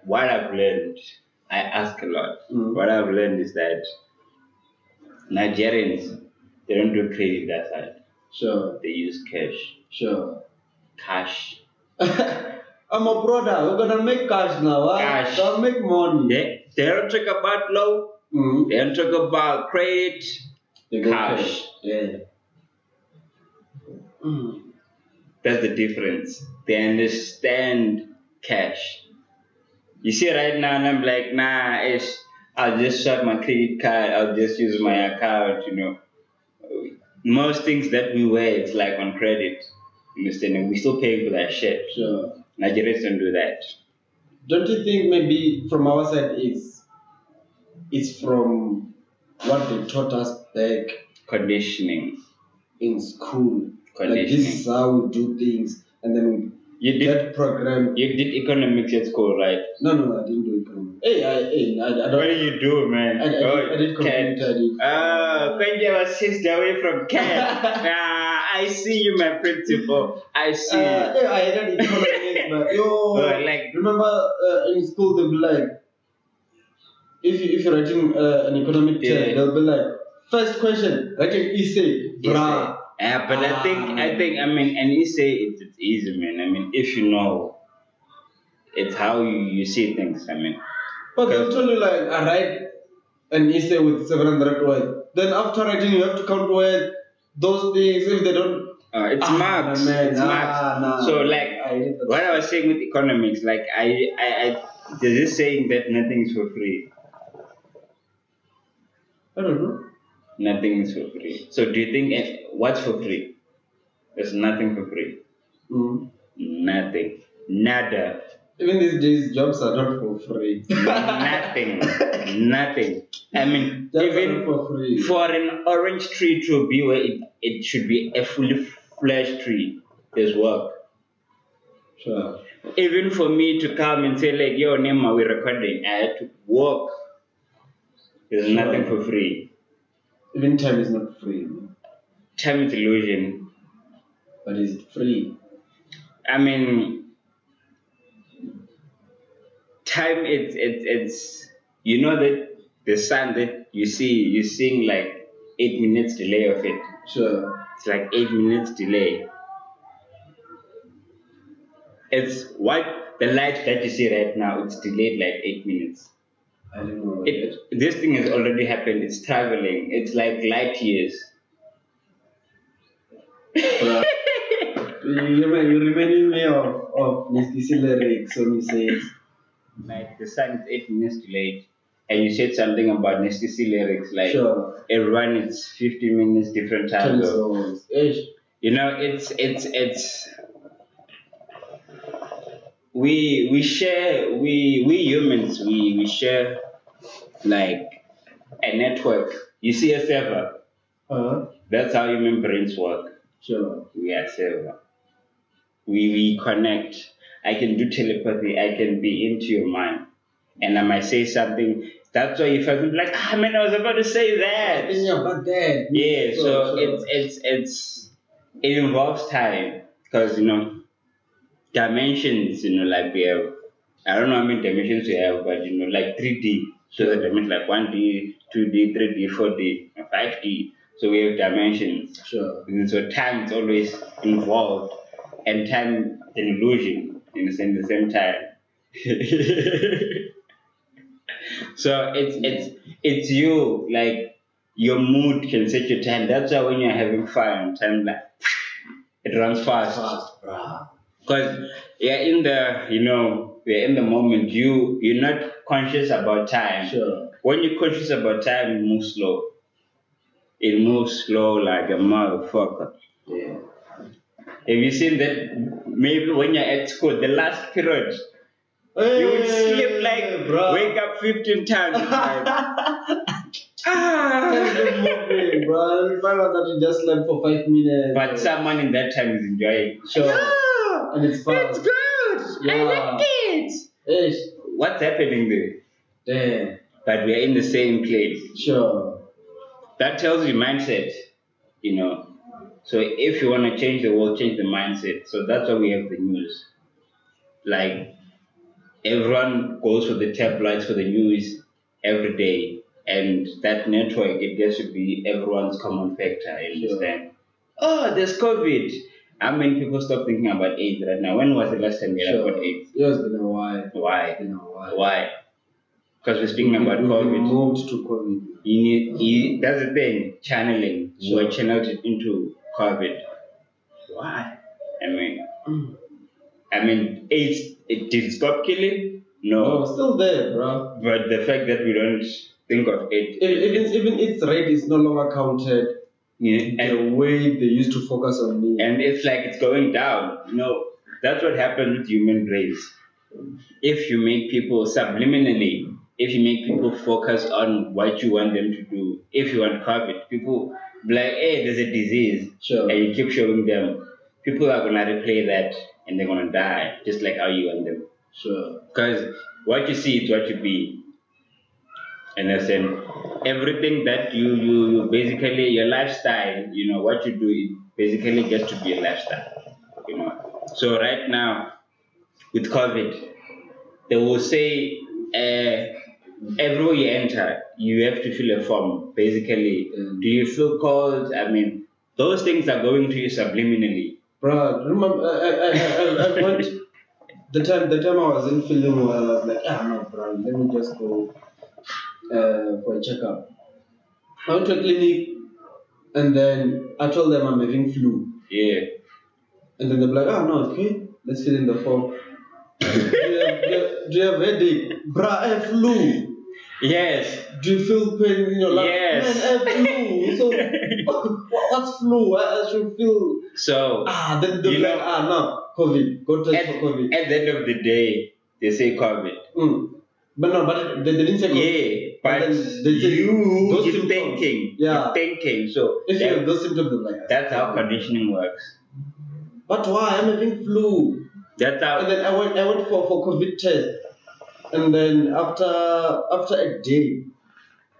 what I've learned, I ask a lot. What I've learned is that Nigerians, they don't do credit that side. Sure. They use cash. Sure. Cash. I'm a brother. We're gonna make cash now. Huh? Cash. Don't make money. They don't talk about loan. They don't talk about credit. They go cash. Yeah. That's the difference. They understand cash. You see, right now, and I'm like, nah, I'll just swipe my credit card. I'll just use my account. Most things that we wear, it's like on credit. You understand? And we're still paying for that shit. Sure. Nigerians don't do that. Don't you think maybe from our side it's from what they taught us back Conditioning. in school? Conditioning. Like this is how we do things, and then You get programmed. You did economics at school, right? No, I didn't do economics. I don't. What did you do, man? I did computer. When you were sister away from cat. I see you, my principal. I see you. I did economics, but remember in school they'll be like, if you're writing an economic term, they'll be like, first question, write an essay, bruh. But I think, an essay, it's easy, man. If you know, it's how you see things, But they'll tell you like, I write an essay with 700 words. Then after writing, you have to count words, those things, if they don't. It's marks. Man, it's marks. So what I was saying with economics, there's this saying that nothing is for free. I don't know. Nothing is for free. So do you think what's for free? There's nothing for free. Nothing. Nada. Even these days, jobs are not for free. Nothing. Even for free. For an orange tree to be where it should be a fully fledged tree, there's work. Sure. Even for me to come and say like, yo, Nema, we're recording, I had to work. There's nothing for free. Even time is not free. Time is illusion. But is it free? Time it's that the sun that you're seeing like 8 minutes delay of it. Sure. It's like 8 minutes delay. It's what the light that you see right now, it's delayed like 8 minutes. I don't know. This thing has already happened. It's traveling. It's like light years. You're reminding me of Nisty lyrics when you say like the sun is 8 minutes delayed, and you said something about Nasty lyrics like sure. Everyone is 50 minutes different time zones. It's we share we humans we share like a network. You see a server. That's how human brains work. Sure. We are server. We connect. I can do telepathy. I can be into your mind, and I might say something. That's why if I'm like, I was about to say that. But that. Yeah. So it involves time because dimensions. Like we have. I don't know how many dimensions we have, but like 3D. So that means like 1D, 2D, 3D, 4D, 5D. So we have dimensions. Sure. And so time is always involved, and time is an illusion in the same time. So it's you, like your mood can set your time. That's why when you're having fun, time it runs fast. Because you're in the moment. You're not conscious about time. Sure. When you're conscious about time, you move slow. It moves slow like a motherfucker. Yeah. Have you seen that? Maybe when you're at school, the last period, you would sleep like, wake up 15 times. Moving, bro. You find out that you just slept for 5 minutes. But someone in that time is enjoying. Sure. Yeah, and it's fun. It's good. Yeah. I like it. What's happening there? Damn. But we are in the same place. Sure. That tells you mindset, So if you want to change the world, change the mindset. So that's why we have the news. Like, everyone goes for the tabloids for the news every day. And that network, it gets to be everyone's common factor, you understand? Oh, there's COVID. How many people stop thinking about AIDS right now? When was the last time you heard about AIDS? It's been a while. Why? Because we're speaking about COVID. We moved to COVID. That's the thing, channeling. We're channeled into COVID. Why? I mean, it did stop killing? No, No. still there, bro. But the fact that we don't think of Even its rate is no longer counted yeah, the way they used to focus on me. and it's like it's going down. That's what happens with human brains. If you make people subliminally, if you make people focus on what you want them to do, if you want COVID, people be like, hey, there's a disease, Sure. and you keep showing them, people are gonna replay that and they're gonna die, just like how you want them. Sure. Because what you see is what you be. And I said, everything that you basically your lifestyle, what you do, it basically gets to be a lifestyle. So right now with COVID, they will say everywhere you enter, you have to fill a form. Basically, do you feel cold? I mean, those things are going to you subliminally. Bro, remember, I went the time I was in film where I was like, no, bro, let me just go for a checkup. I went to a clinic and then I told them I'm having flu. Yeah. And then they're like, no, okay, let's fill in the form. do you have headache? Bruh, I have flu. Yes. Do you feel pain in your life? Yes. Man, I have flu. So, what's flu? I should feel. So, then they're like, no, COVID. Go test for COVID. At the end of the day, they say COVID. But they didn't say COVID. Yeah, but they say you're thinking. Yeah. You're thinking. So, if you have those symptoms, like that's how conditioning works. But why? I'm having flu. That's how. And then I went for COVID test. And then after a day,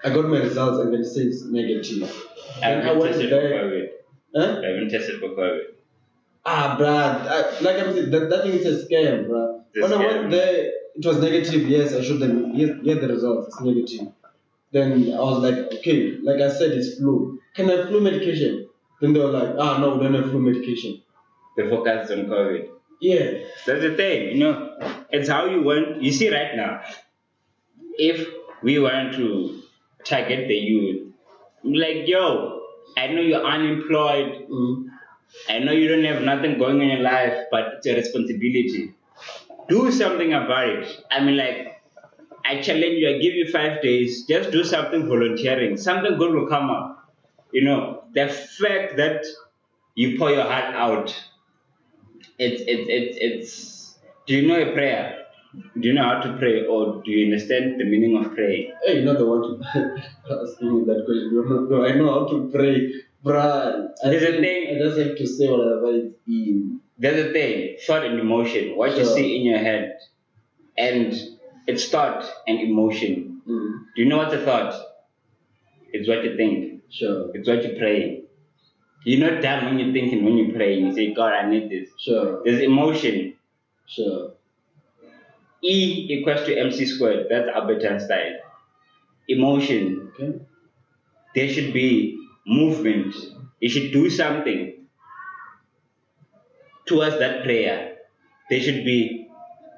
I got my results and then it says negative. I haven't tested for COVID. Huh? I haven't tested for COVID. Brad. Like I'm saying, that thing is a scam, bro. When I went there, it was negative. Yes, I showed them. Here the results. It's negative. Then I was like, okay, like I said, it's flu. Can I have flu medication? Then they were like, no, we don't have flu medication. They focus on COVID. Yeah. That's the thing, it's how you want. You see, right now, if we want to target the youth, like, yo, I know you're unemployed. I know you don't have nothing going on in your life, but it's your responsibility. Do something about it. I mean, like, I challenge you, I give you 5 days, just do something volunteering. Something good will come up. The fact that you pour your heart out, it's do you know a prayer? Do you know how to pray, or do you understand the meaning of praying? Hey, you're not the one to ask me that question. No, I know how to pray, bruh. I just have to say whatever it's in. There's a thing, thought and emotion. What you see in your head, and it's thought and emotion. Do you know what's a thought? It's what you think. Sure. It's what you're praying. You're not done when you're thinking, when you're praying. You say, God, I need this. Sure. There's emotion. Sure. E equals to MC squared. That's Albert Einstein. Emotion. Okay. There should be movement. You should do something towards that prayer. There should be,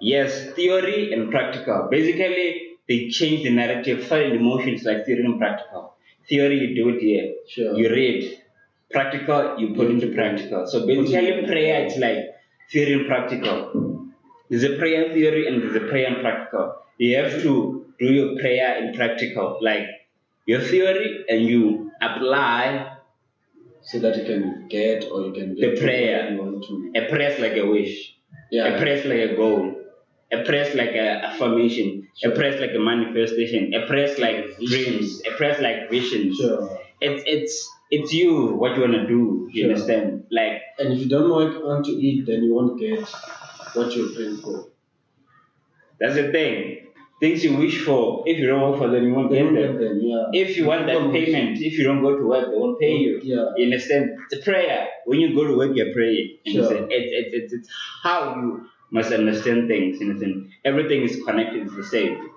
yes, theory and practical. Basically, they change the narrative. Thought and emotions like theory and practical. Theory, you do it here. Sure. You read. Practical, you put into practical. So basically, prayer, it's like theory and practical. There's a prayer theory and there's a prayer and practical. You have to do your prayer in practical, like your theory, and you apply so that you can get or you can get the prayer. You want to. A prayer is like a wish. Yeah. A prayer is like a goal. A prayer is like an affirmation. Sure. A prayer is like a manifestation. A prayer is like dreams. A prayer is like visions. Sure. It's you, what you want to do. You understand? Like, and if you don't know what you want to eat, then you won't get what you're praying for. That's the thing. Things you wish for, if you don't work for them, you won't get them. Yeah. If you want that payment, if you don't go to work, they won't pay you. Yeah. You understand? It's a prayer. When you go to work, you're praying. Sure. It's how you must understand things. You understand? Everything is connected. It's the same.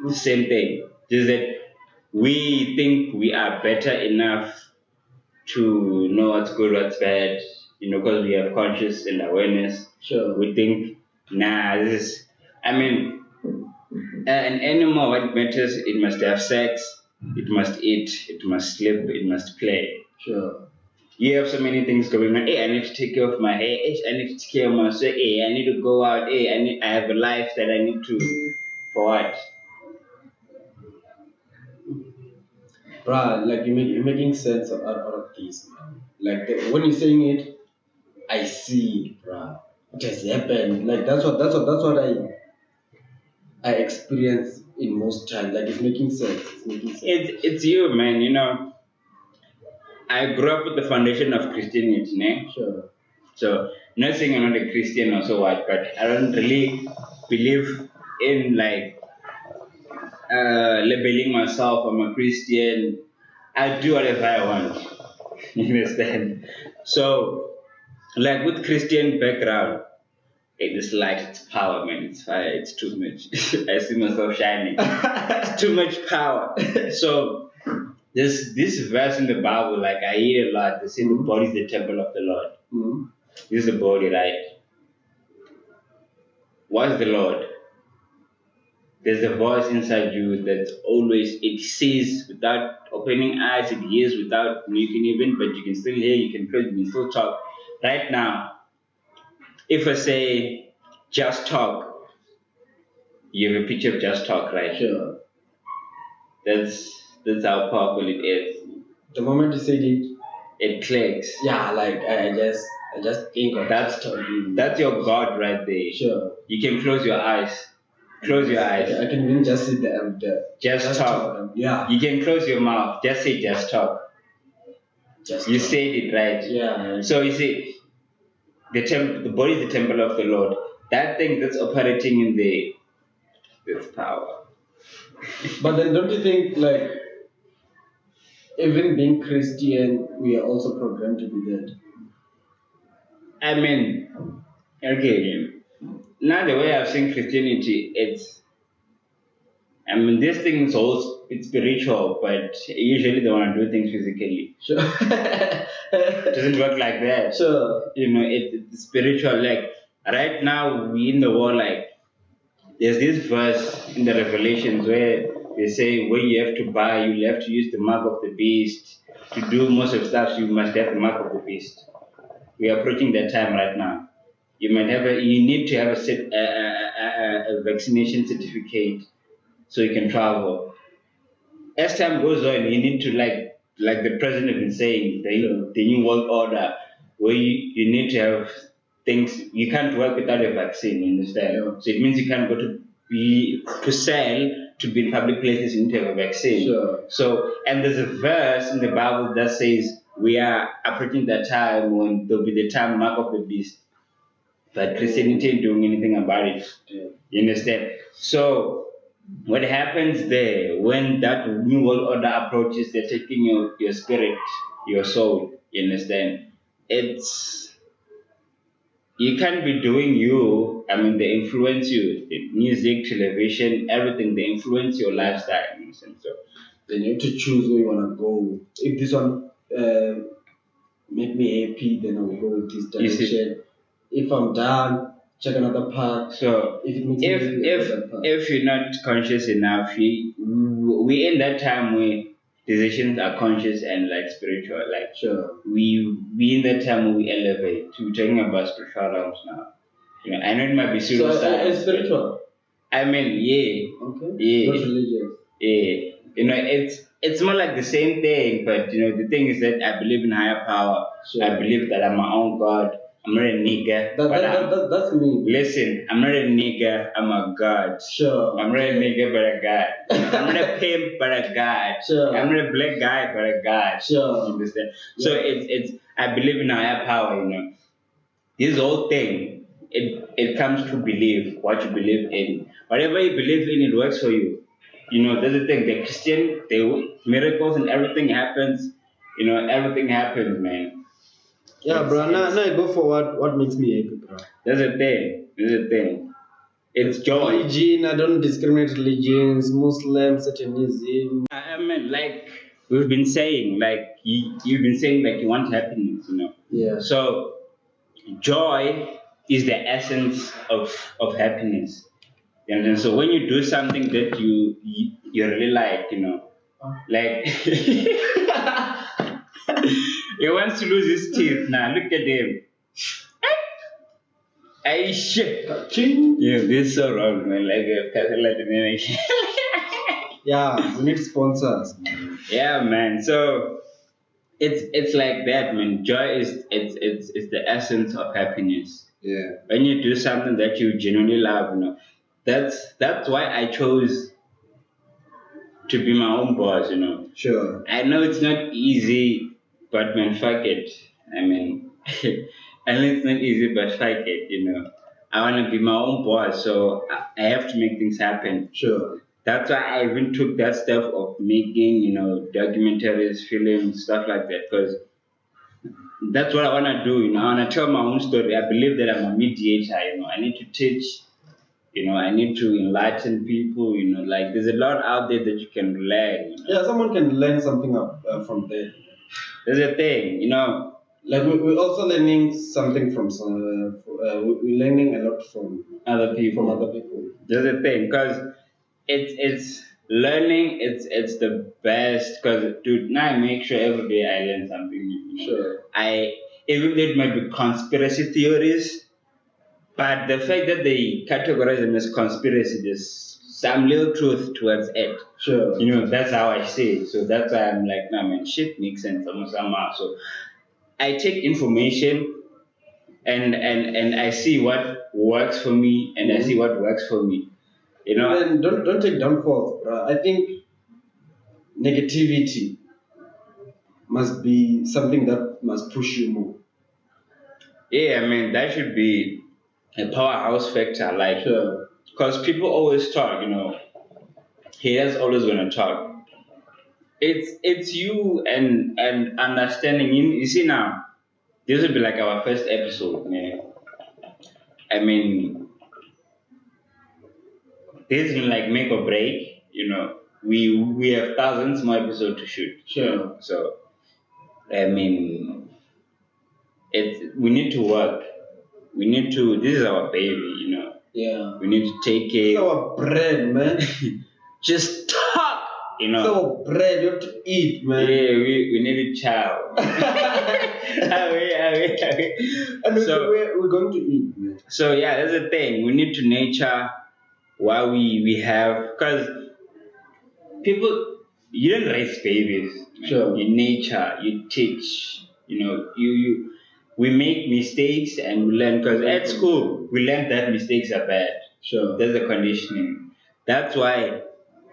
The same thing. Just that we think we are better enough to know what's good, what's bad, because we have conscious and awareness. Sure. We think, an animal, what matters, it must have sex, it must eat, it must sleep, it must play. Sure. You have so many things going on. Hey, I need to take care of my hair. Hey, I need to take care of my sweat. Hey, I need to go out. Hey, I have a life that I need to. For what? Bruh, like you're making sense out of this, man. Like when you're saying it, I see it, bruh. It has happened. Like that's what I experience in most times. Like it's making sense. It's making sense. It's you, man. I grew up with the foundation of Christianity, ne? Sure. So, not saying I'm not a Christian or so what, but I don't really believe in like labeling myself. I'm a Christian. I do whatever I want. You understand? So, like with Christian background, this light, it's power, man. It's fire. It's too much. I see myself shining. It's too much power. So this verse in the Bible, like I hear a lot. They say the body is the temple of the Lord. Mm-hmm. This is the body, right? What's the Lord? There's a voice inside you that always it sees without opening eyes, it hears without you can even, but you can still hear, you can close, you can still talk. Right now, if I say just talk, you have a picture of just talk, right? Sure. That's how powerful it is. The moment you said it, it clicks. Yeah, like I just think of that's your God right there. Sure. You can close your eyes. Close your eyes. I can even just sit there and just talk. Yeah. You can close your mouth. Just say just talk. You talk. said it right. Yeah. So you see, the body is the temple of the Lord. That thing that's operating in this power. But then don't you think like even being Christian, we are also programmed to be that? I mean, okay. Now the way I've seen Christianity, this thing is all it's spiritual, but usually they want to do things physically. Sure. It doesn't work like that. Sure. It's spiritual. Like right now, we in the world, like there's this verse in the Revelations where they say when you have to buy, you have to use the mark of the beast. To do most of stuff, you must have the mark of the beast. We are approaching that time right now. You need to have a vaccination certificate so you can travel. As time goes on, you need to like the president has been saying, the new world order, where you need to have things. You can't work without a vaccine. You understand? Yeah. So it means you can't go to sell to be in public places. You need to have a vaccine. Sure. So and there's a verse in the Bible that says we are approaching that time when there'll be the time mark of the beast. But Christianity ain't doing anything about it. Yeah. You understand? So what happens there when that new world order approaches, they're taking your spirit, your soul. You understand? You can't be doing you. They influence you. The music, television, everything. They influence your lifestyle. You understand? So then you have to choose where you wanna go. If this one make me happy, then I will go with this direction. If I'm done, check another path. So if you're not conscious enough, we in that time where decisions are conscious and like spiritual. Like sure. We in that time where we elevate. We're talking about spiritual realms now. I know it might be pseudoscience. So it's spiritual. Yeah. Okay. Yeah. Not religious. Yeah. It's more like the same thing, but the thing is that I believe in higher power. Sure. I believe that I'm my own God. I'm not a nigger. That's me. Listen, I'm not a nigger, I'm a god. Sure. I'm not a nigger, but a god. I'm not a pimp, but a god. Sure. I'm not a black guy, but a god. Sure. You understand? Yeah. So it's I believe in higher power, This whole thing, it comes to belief, what you believe in. Whatever you believe in, it works for you. That's the thing. The Christian, miracles and everything happens. Everything happens, man. Yeah, bro. Now I go for what makes me happy, bro. That's the thing. It's joy. Religion, I don't discriminate religions, Muslim, Satanism. Like we've been saying, like you've been saying, like you want happiness, Yeah. So joy is the essence of happiness. And so when you do something that you really like, like He wants to lose his teeth now. Look at him. Hey shit. Ching. Yeah, this is so wrong, man. Like Yeah, we need sponsors. yeah, man. So it's like that, man. Joy is it's the essence of happiness. Yeah. When you do something that you genuinely love, that's why I chose to be my own boss. Sure. I know it's not easy, but man, fuck it. I mean, I know it's not easy, but fuck it. I want to be my own boss, so I have to make things happen. Sure. That's why I even took that step of making, documentaries, films, stuff like that, because that's what I want to do. I want to tell my own story. I believe that I'm a mediator. I need to teach. I need to enlighten people. Like there's a lot out there that you can learn. Yeah, someone can learn something from there. There's a thing. Like we're also learning something from some. We're learning a lot from Other people. From other people. There's a thing, because it's learning. It's the best. Because dude, now I make sure every day I learn something new. Sure. Even though it might be conspiracy theories, but the fact that they categorize them as conspiracy, there's some little truth towards it. Sure. That's how I see it. So that's why I'm like, nah, man, shit makes sense somehow. So I take information and I see what works for me and I see what works for me. And don't take downfalls, bro. I think negativity must be something that must push you more. Yeah, I mean that should be a powerhouse factor, like, Sure. because people always talk, haters always gonna talk. It's you and understanding. You see now, this will be like our first episode, man. I mean, this is like make or break. We have thousands more episodes to shoot. Sure. So I mean, we need to work. We need to. This is our baby. Yeah. We need to take care. It's our bread, man. Just talk. It's our bread. You have to eat, man. Yeah, we need to chow. And So we're going to eat, man. So yeah, that's the thing. We need to nurture what we have, because people, you don't raise babies. Sure. You nature, you teach. We make mistakes and we learn, because at school we learn that mistakes are bad. Sure. That's the conditioning. That's why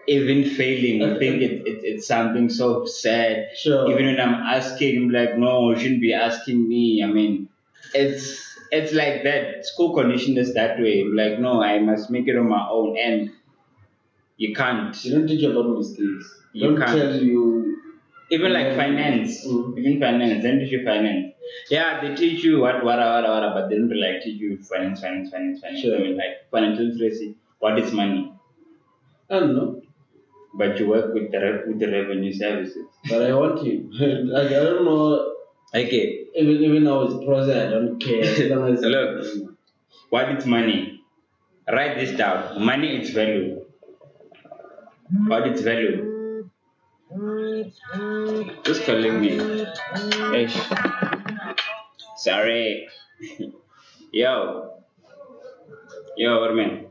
even failing, I think it's something so sad. Sure. Even when I'm asking, I'm like, no, you shouldn't be asking me. I mean, it's like that. School conditioned us that way. Like, no, I must make it on my own, and you can't. You don't teach about mistakes. You Don't can't. tell you. Even like finance, even finance, they teach you finance. Yeah, they teach you what, but they don't like teach you finance. Sure. I mean, like financial literacy. What is money? I don't know. But you work with the revenue services. But I want you. I don't know. Okay. Even though it's process, I don't care. As long as Look, what is money? Write this down. Money is value. What is value? Who's calling me? Hey. Sorry. Yo, what man?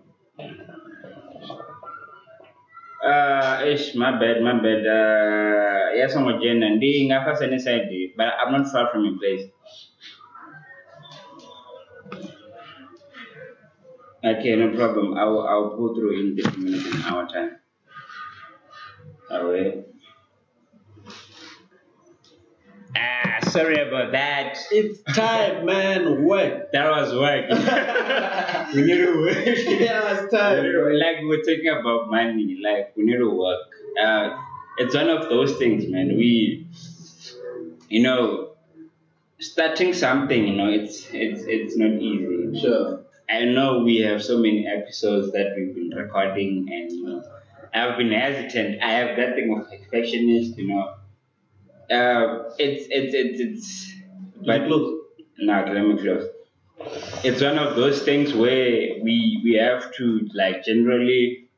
My bad. Yes, I'm a gen and being a person inside, but I'm not far from your place. Okay, no problem. I'll go through in 50 minutes in our time. Alright. Sorry about that. it's time, man. Work. That was work. We need to work. Yeah, it's time. Like we were talking about money, like we need to work. It's one of those things, man. Starting something, it's not easy. Sure. I know we have so many episodes that we've been recording, and I've been hesitant. I have that thing of perfectionist. It's. But Close. no, let me close. It's one of those things where we have to like generally,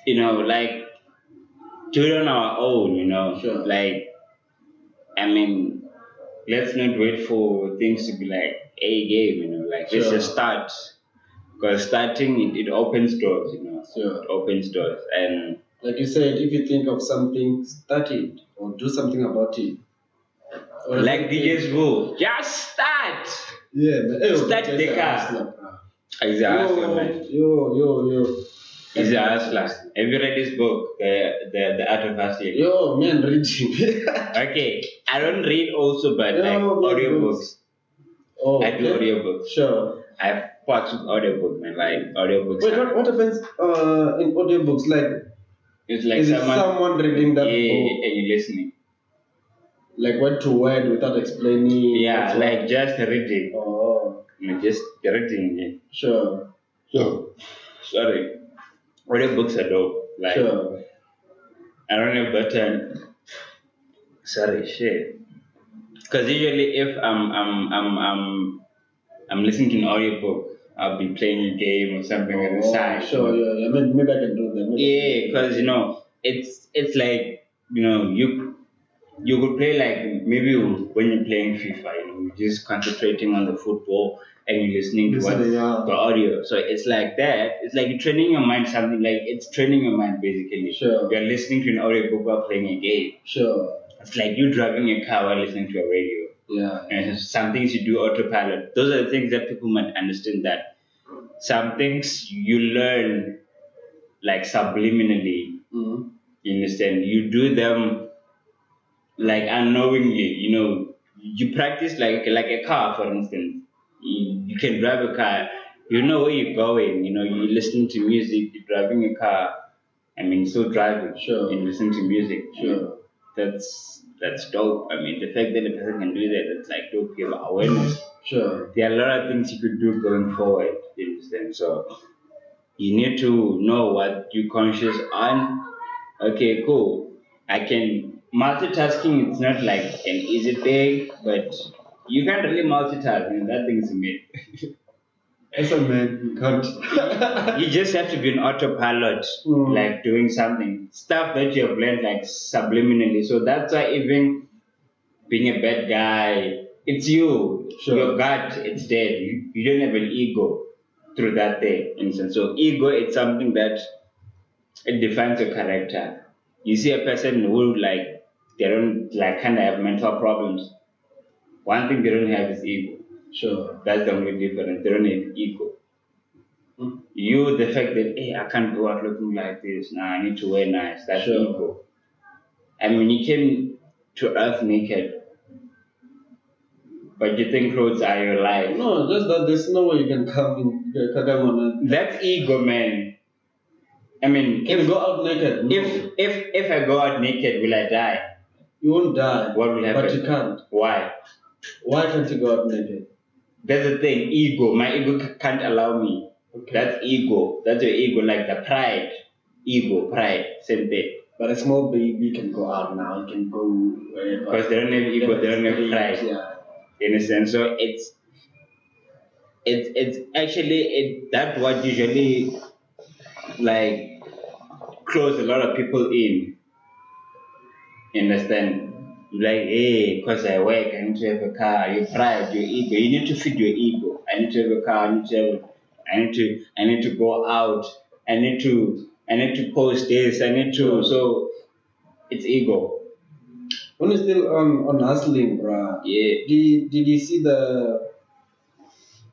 like do it on our own. Sure. Like I mean, let's not wait for things to be like a game, like let's Sure. just start. Because starting it opens doors, Sure. it opens doors. And Like you said, if you think of something, start it or do something about it. Or like DJ's rule, just start. Yeah, man. Hey, Start just the a car. hustler, bro. He's a hustler, man. Yo. He's a hustler. Have you read this book, the Art of Hustling? Yo, man, reading. Okay, I don't read also, but Yo, like man, audiobooks. Oh, I do okay. audiobooks. Sure. I've watched audiobook, man. Like audiobooks. Wait, what happens in audiobooks? Like, It's like is it someone reading that yeah, book? and you listening. Like word to word without explaining? Yeah, like just reading. Oh. Just reading. Yeah. Sure. So, sorry. Audiobooks are dope. Like, Sure. I don't have button. Sorry, shit. Because usually if I'm listening to an audiobook, I'll be playing a game or something on the side. Sure, yeah. Maybe I can do that. Yeah, because it's like you could play like maybe when you're playing FIFA, you're just concentrating on the football and you're listening to the audio. So it's like that. It's like you're training your mind something like it's training your mind basically. Sure. You're listening to an audiobook while playing a game. Sure. It's like you driving a car while listening to a radio. Yeah. And some things you do autopilot. Those are the things that people might understand that some things you learn like subliminally. Mm-hmm. You understand? You do them like unknowingly. You practice like a car, for instance. You can drive a car. You know where you're going. You're listening to music. You're driving a car. I mean, still driving. Sure. And listening to music. Sure. That's dope. I mean, the fact that a person can do that, it's like dope. You have awareness. Sure. There are a lot of things you could do going forward. You understand? So you need to know what you're conscious on. Okay, cool. I can multitasking. It's not like an easy thing, but you can't really multitask. That thing's a myth. As a man, you can't. You just have to be an autopilot, like doing something, stuff that you have learned like subliminally. So that's why even being a bad guy, it's you. Sure. Your gut, it's dead. You don't have an ego through that thing. And so ego, it's something that it defines your character. You see a person who like they don't like kind of have mental problems. One thing they don't have is ego. Sure. That's the only difference. They don't have ego. You, the fact that hey, I can't go out looking like this. Nah, I need to wear nice. That's ego. And when you came to earth naked, but you think clothes are your life. No, just that there's no way you can come on. That's ego, man. I mean, can you go out naked? No. If I go out naked, will I die? You won't die. What will happen? But you can't. Why? Why can't you go out naked? That's the thing. Ego. My ego can't allow me. Okay. That's ego. That's your ego, like the pride. Ego, pride, same thing. But a small baby can go out now. It can go wherever. Because they don't have ego. They don't have pride. Yeah. You understand? So it's actually that's what usually like close a lot of people in. You understand? Like, hey, because I work, I need to have a car. Your pride, your ego. You need to feed your ego. I need to have a car. I need to go out. I need to post this. I need to. So it's ego. When you're still on hustling, bruh. Yeah. Did you see the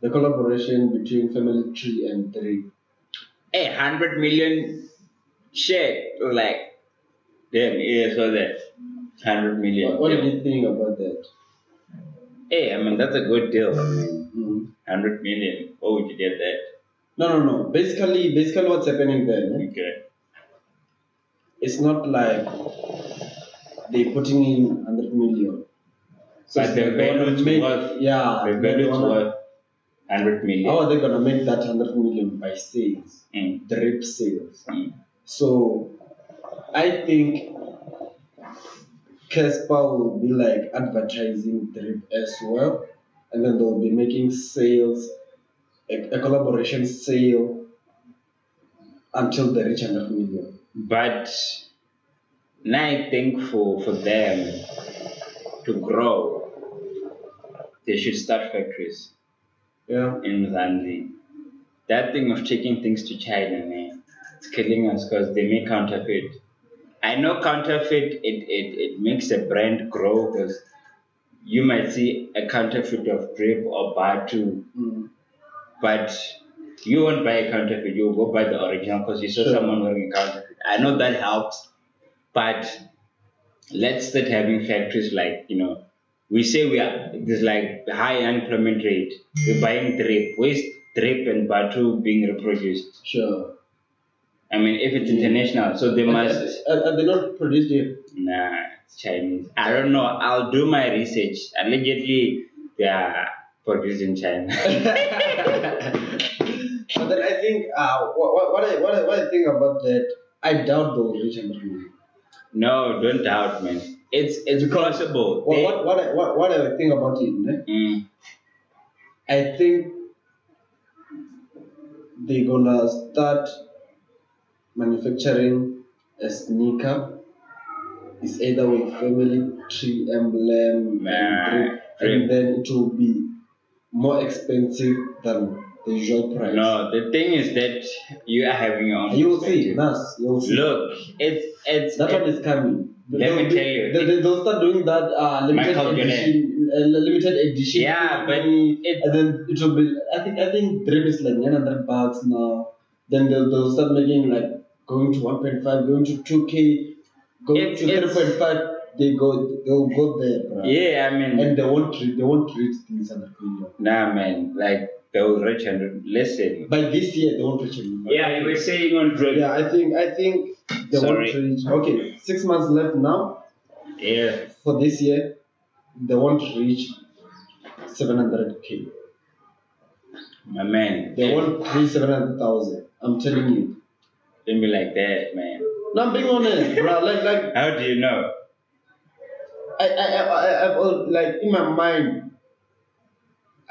collaboration between FamilyTree and Drip? Hey, 100 million shit. Like, damn, yeah, so that 100 million. What did you think about that? Hey, I mean, that's a good deal. I mean, 100 million. What would you get that? No. Basically, what's happening there? No? Okay. It's not like they're putting in 100 million. So but the value is worth. Yeah. The value is worth 100 million. How are they gonna make that 100 million by sales? Drip sales. So I think Casper will be like advertising Drip as well, and then they'll be making sales, a collaboration sale until they reach 100 million. But now I think for them, to grow, they should start factories Yeah. in Zambia. That thing of taking things to China, man, it's killing us because they make counterfeit. I know counterfeit, it makes a brand grow because you might see a counterfeit of drip or batu, but you won't buy a counterfeit, you'll go buy the original because you saw someone wearing a counterfeit. I know that helps, but let's start having factories like, we say there's like high unemployment rate, we're buying drip. Where's drip and batu being reproduced? Sure. I mean, if it's international, so they must. Are they not produced here? Nah, it's Chinese. I don't know. I'll do my research. Allegedly, they are produced in China. But then I think what I think about that, I doubt those reach $100 No, don't doubt, man. It's possible. What I think about it, I think they're gonna start manufacturing a sneaker. It's either with family tree emblem and then it will be more expensive than the usual price. No, the thing is that you are having your own. You'll see, Nas. You'll see. Look, it's that one is coming. Let me tell you. They'll start doing that limited edition. Yeah, but and then it will be. I think drip is like $900 now. Then they'll start making like going to 1.5, going to 2K, going to 3.5. They'll go there. Bro. Yeah, I mean. And they won't reach things under billion. Nah, man. Like they will reach 100. Listen. By this year, they won't reach 100. Yeah, you were saying on drip. Yeah, I think they won't reach. Okay, 6 months left now. Yeah. For this year, they won't reach 700K. My man. They won't reach 700,000. I'm telling you. Don't be like that, man. No, I'm being honest, bro. Like. How do you know? I've like in my mind.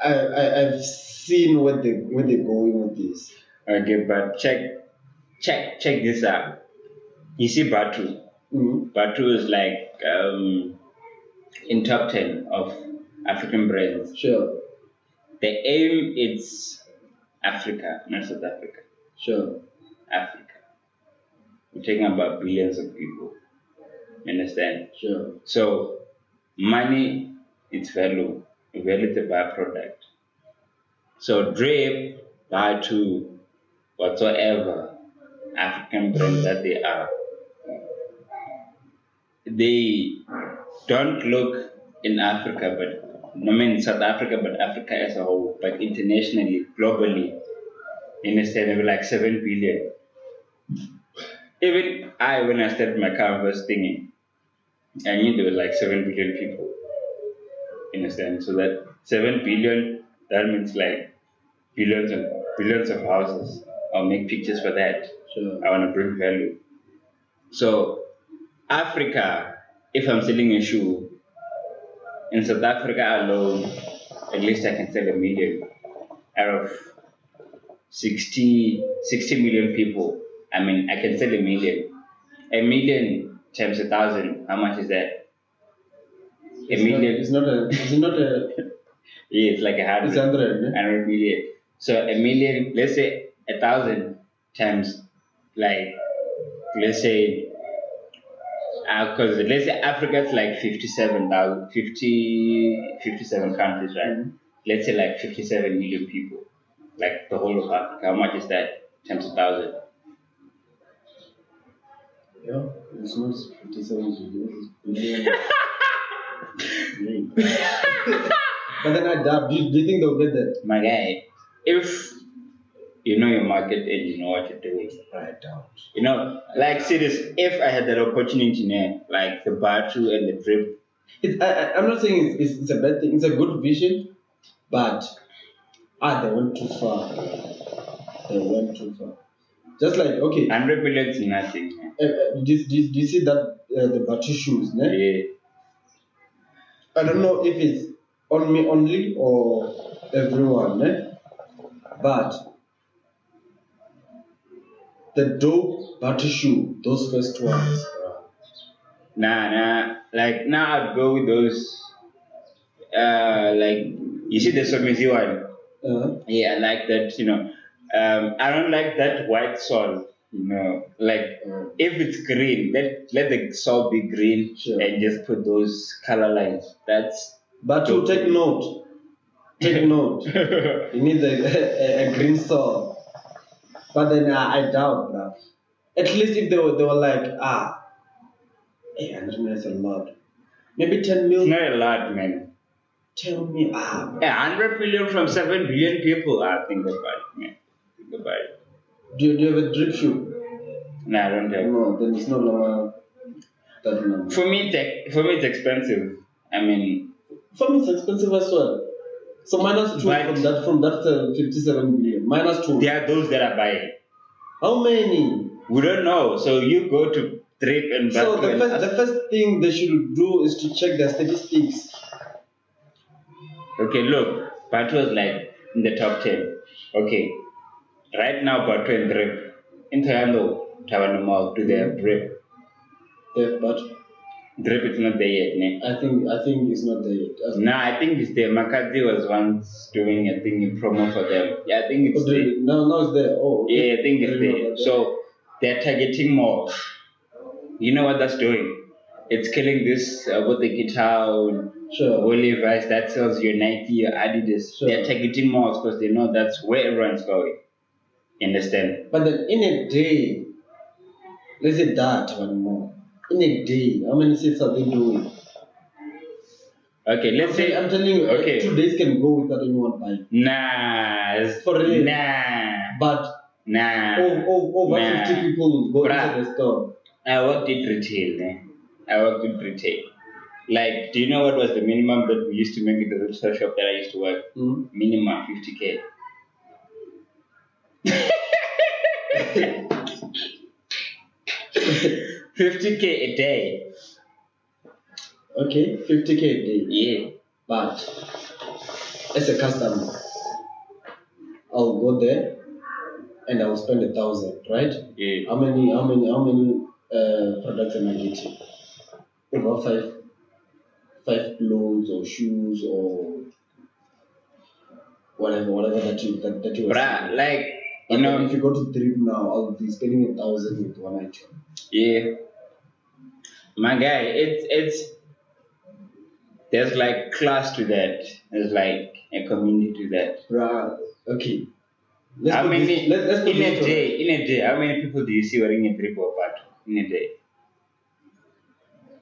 I've seen where they're going with this. Okay, but check this out. You see Batu. Batu is like in top 10 of African brands. Sure. The aim is Africa, not South Africa. Sure. Africa. We're talking about billions of people. You understand? Sure. So money, it's value. Value is a byproduct. So drip, Batu, whatsoever African brands that they are, they don't look in Africa, South Africa, but Africa as a whole, but internationally, globally, you understand, they were like 7 billion. Even when I started my Canvas thingy, I knew there were like 7 billion people. You understand? So that 7 billion, that means like billions of houses. I'll make pictures for that. Sure. I want to bring value. So Africa, if I'm selling a shoe, in South Africa alone, at least I can sell 1 million out of 60 million people. I mean, I can sell 1 million. 1 million times 1,000, how much is that? It's not a. Yeah, it's like 100. It's 100. 100 million. So 1 million, let's say 1,000 times, like, let's say, because let's say Africa is like 57 countries, right? Mm-hmm. Let's say like 57 million people, like the whole of Africa. How much is that times 1,000? Yeah, it's not 57 million. But then I doubt. Do you think they'll get that? My guy, if you know your market and you know what you're doing, I doubt. Like serious, if I had that opportunity now, like the Batu and the drip. I'm not saying it's a bad thing. It's a good vision, but they went too far. They went too far. Just like, okay. 100 billion is nothing. Do you see that the Batu shoes? Ne? Yeah. I don't know if it's on me only or everyone, ne? But the dope Batu shoe, those first ones, Nah. Like now I'd go with those. Like you see the Somizi one. Yeah, I like that. I don't like that white salt. Like if it's green, let the salt be green, Sure. and just put those color lines. That's. But to take note. Take note. You need a green salt. But then I doubt that. At least if they were like 800 million is a lot. Maybe 10 It's million. not a lot, man. Tell me 100 million from 7 billion people. Think about it, man. Think about it. Do you have a drip shoe? No, I don't have. No, then it's no longer that number. For me, it's expensive. I mean, for me, it's expensive as well. So minus 2 from that 57 billion. Minus 2. There are those that are buying. How many? We don't know. So you go to Drip and back. So the first thing they should do is to check their statistics. Okay, look, Batu was like in the top 10. Okay, right now Batu and Drip. In Toyando, Tavanamal, do they have Drip? They have Batu. Drip is not there yet, ne? I think it's not there yet. Nah, I think it's there. Makadzi was once doing a thing in promo for them. Yeah, I think it's there. Now it's there. Oh, okay. Yeah, I think it's there. So they're targeting more. You know what that's doing? It's killing this with the guitar, sure. Levi's that sells your Nike, your Adidas. Sure. They're targeting malls because they know that's where everyone's going. You understand? But then in a day, let's say that one more. In a day, how many sales are they doing? Okay, let's say I'm telling you, okay. 2 days can go without anyone buying. Nah, for real. Nah, but nah. Over 50 people go into the store. I worked in retail, Like, do you know what was the minimum that we used to make in the retail shop that I used to work? Minimum 50K. 50K a day. Okay, 50K a day. Yeah. But as a customer, I'll go there and I'll spend 1,000, right? Yeah. How many products am I getting? Over five clothes or shoes or whatever that you Bruh, like if you go to Drip now, I'll be spending 1,000 with one item. Yeah. My guy, it's there's like class to that. There's like a community to that. Bruh, okay. In a day, how many people do you see wearing a Drip or Batu in a day?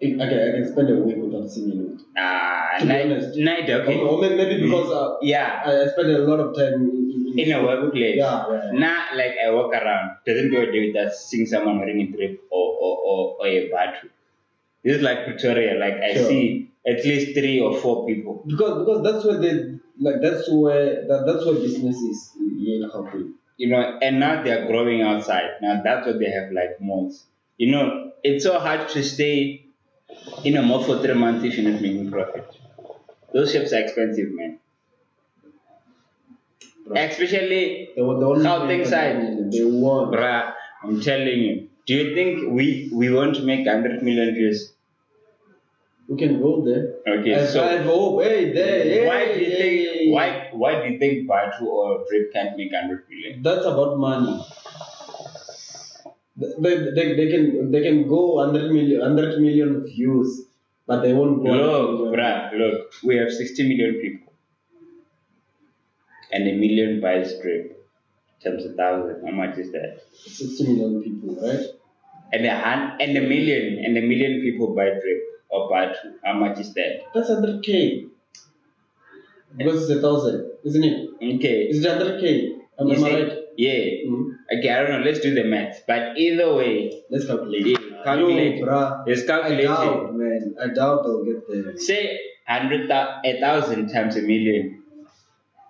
Okay, I can spend a week without seeing anyone. Night, okay. Or maybe because I spend a lot of time in a workplace. Yeah. Nah, like I walk around. Doesn't go a day without seeing someone wearing a Drip or a Batu. This is like Pretoria. Like I see at least 3 or 4 people. Because that's where that's where business is in Gauteng. And now they are growing outside. Now that's what they have like malls. It's so hard to stay in a mall for 3 months if you're not making profit. Those shops are expensive, man. Right. Especially the Gauteng side. Bruh, I'm telling you. Do you think we want to make 100 million views? We can go there. Okay, I hope. Why do you think Batu or Drip can't make 100 million? That's about money. They can go 100 million views, but they won't go. Look, we have 60 million people, and 1 million buys Drip. Times 1,000, how much is that? 60 million people, right? And a million people buy Drip or Batu. How much is that? That's 100K. Because it's 1,000, isn't it? Okay. It's 100K. Am I right? Yeah. Okay, I don't know. Let's do the maths. But either way, let's calculate. Yeah, calculate. Let's calculate. I doubt I'll get there. Say 1,000 times 1 million.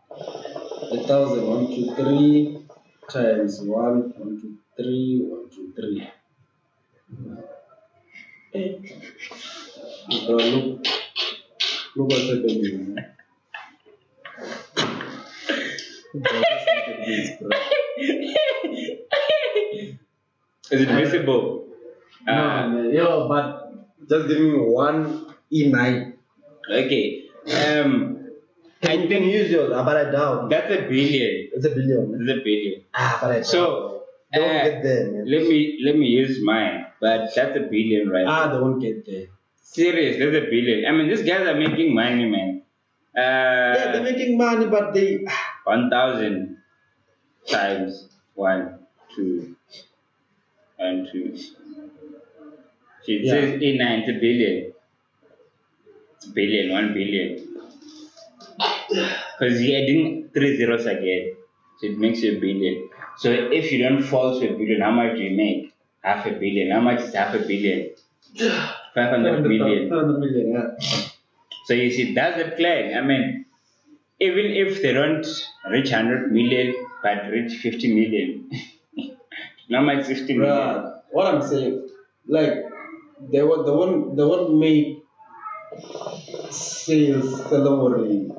1,000, 1, 2, 3 times 1, 1, 2, 3, 1, 2, 3. Hey. Look what's happening. Is it visible? No, man. But Just give me one E9. Okay. I I can think use yours, but I doubt. that's a billion. It's a billion. That's a billion. But I doubt. So They won't get there, man. let me use mine, but that's a billion, right? They won't get there. Serious, that's a billion. I mean, these guys are making money, man. Yeah, they're making money, but they 1,000 times one, two, and two. It says E9, it's a billion. It's a billion, 1 billion. Because you're adding three zeros again. So it makes you a billion. So if you don't fall to a billion, how much do you make? Half a billion. How much is half a billion? 500 million. 500 million, yeah. So you see, that's the plan. I mean, even if they don't reach 100 million, but reach 50 million, not much 50 million. Bruh, what I'm saying, like, they won't make sales salary.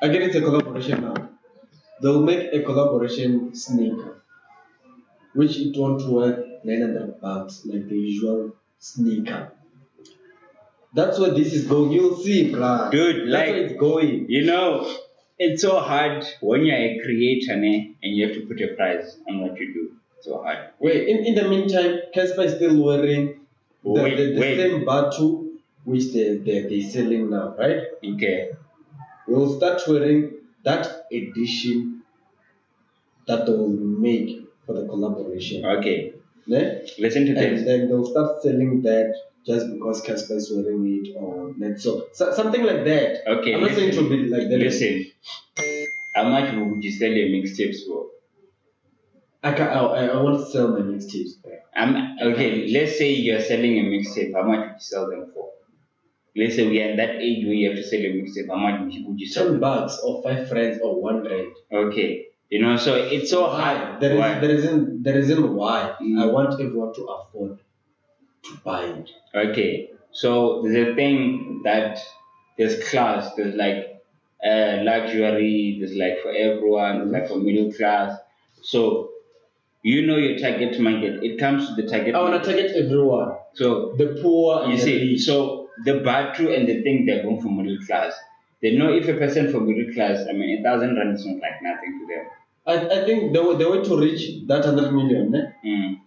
Again, it's a collaboration now. They'll make a collaboration sneaker, which it won't worth 900 bucks like the usual sneaker. That's where this is going. You'll see, bruh. Dude, that's like, where it's going. You know, it's so hard when you're a creator and you have to put a price on what you do. It's so hard. Wait, in the meantime, Casper is still wearing the same batu which they're selling now, right? Okay. We'll start wearing that edition that they will make for the collaboration. Okay. Ne? Listen to this. And then they'll start selling that just because Casper is wearing it or net. So something like that. Okay. I'm not saying it will be like that. Listen. How much would you sell your mixtapes for? I want to sell my mixtapes. Okay, let's say you're selling a mixtape. How much would you sell them for? Let's say we are in that age where you have to sell a mixtape. How much would you sell? $10 or 5 francs or 1 rand. Okay. You know, so it's so hard. There isn't why. I want everyone to afford to buy it. Okay. So there's a thing that there's class, there's like luxury, there's like for everyone, there's like for middle class. So you know your target market. It comes to the target I want market. to target everyone. So the poor and you the see, rich. so the batu and the thing they're going for middle class. They know if a person for middle class, I mean 1,000 rand is not like nothing to them. I think the way to reach that 100 million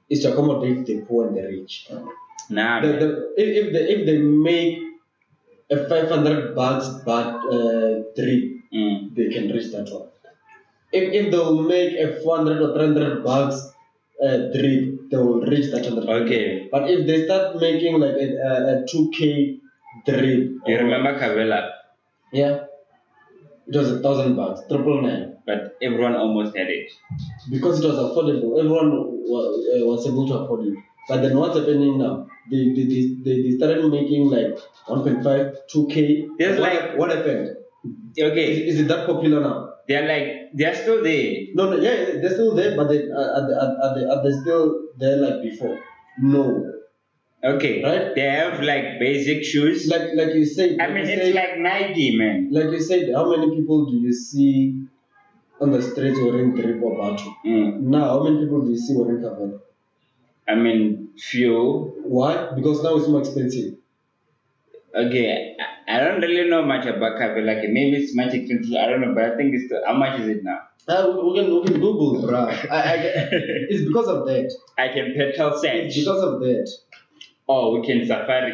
is to accommodate the poor and the rich. Nah. If they make a 500 bucks drip, they can reach that one. If they'll make a 400 or 300 bucks drip, they will reach that 100. Okay. But if they start making like a 2K drip, you remember Kavela? Yeah, it was $1,000, 999. But everyone almost had it because it was affordable. Everyone was able to afford it. But then what's happening now? They started making like 1.5, 2K. What happened? Okay. Is it that popular now? They're still there. No, yeah, they're still there, but are they still there like before? No. Okay. Right? They have like basic shoes. Like you said. I mean, it's like Nike, man. Like you said, how many people do you see on the streets wearing drip or batu? Now, how many people do you see wearing Kavela? I mean, few. Why? Because now it's more expensive. Okay, I don't really know much about Kavela. Like, maybe it's much expensive. I don't know, but I think how much is it now? We can Google, bruh. It's because of that. I can petrol search. It's because of that. Oh, we can safari.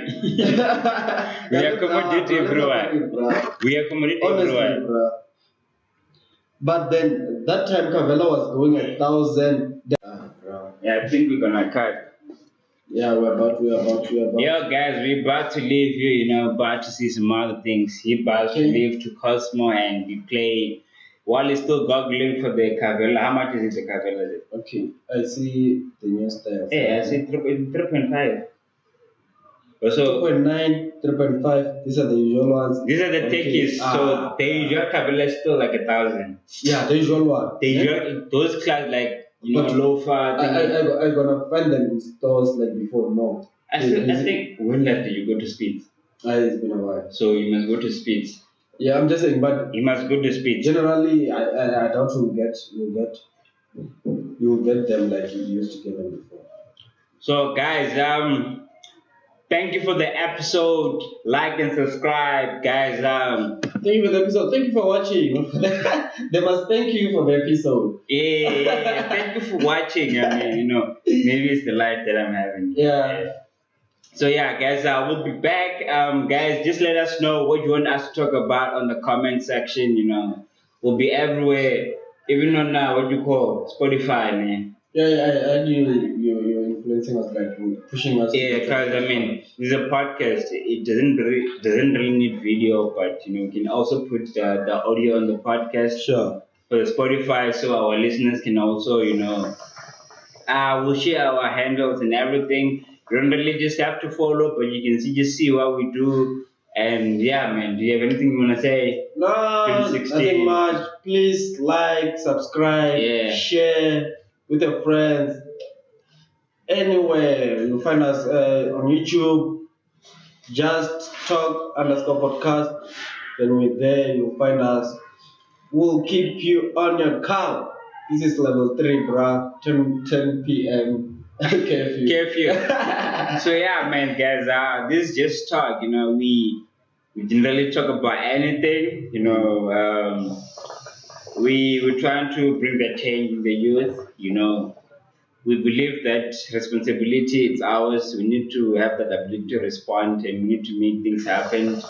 We accommodate everyone. We accommodate everyone. Bruh. But then that time Kavela was going 1,000. Yeah, I think we're gonna cut. Yeah, we're about. Yo, guys, we're about to leave you. About to see some other things. He about to leave to Cosmo and we play. While he's still googling for the Kavela. How much is it, the Kavela? Okay, I see the new style. Hey, I see 3.5. Also 2.9, 3.5. These are the usual ones. These are the techies. So the usual Kavela is still like 1,000. Yeah, the usual one. The usual, those class like loafer. I gonna find them in stores like before. No. I think when last did you go to Speeds? It's been a while. So you must go to Speeds. Yeah, I'm just saying, but you must go to Speeds. Generally, I doubt you'll get them like you used to get them before. So guys, thank you for the episode. Like and subscribe, guys. Thank you for the episode. Thank you for watching. They must thank you for the episode. Yeah. Thank you for watching. I mean, maybe it's the life that I'm having. Yeah. So yeah, guys, we'll be back. Guys, just let us know what you want us to talk about on the comment section. We'll be everywhere, even on what you call Spotify, man. Yeah, I knew you're influencing us, like pushing us. Yeah, because I mean, this is a podcast. It doesn't really need video, but you can also put the audio on the podcast Sure. for the Spotify, so our listeners can also we'll share our handles and everything. You don't really just have to follow, but you can just see what we do. And yeah, man, do you have anything you wanna say? No, 2016. nothing much. Please like, subscribe, share with your friends. Anywhere you find us on YouTube, just talk_podcast. Then we're there, you'll find us. We'll keep you on your count. This is level 3, bruh. 10 p.m. Curfew. So yeah, man, guys, this is just talk. We didn't really talk about anything. We're trying to bring the change in the youth. We believe that responsibility is ours. We need to have that ability to respond, and we need to make things happen.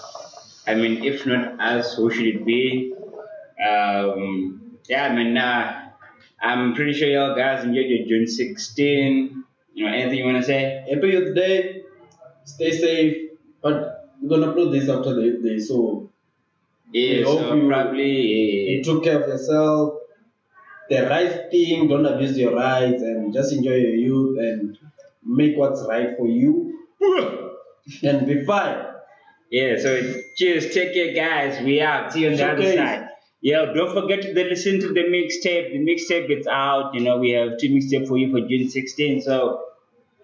I mean, if not us, who should it be? Yeah, I mean, I'm pretty sure y'all guys enjoyed your June 16. Anything you want to say? Happy Youth Day. Stay safe. But we're gonna upload this after the day, so yeah, so probably you took care of yourself. The right thing. Don't abuse your rights, and just enjoy your youth and make what's right for you. And be fine. Yeah, so cheers. Take care, guys. We out. See you on the other side. Yeah, don't forget to listen to the mixtape. The mixtape is out. We have 2 mixtapes for you for June 16. So,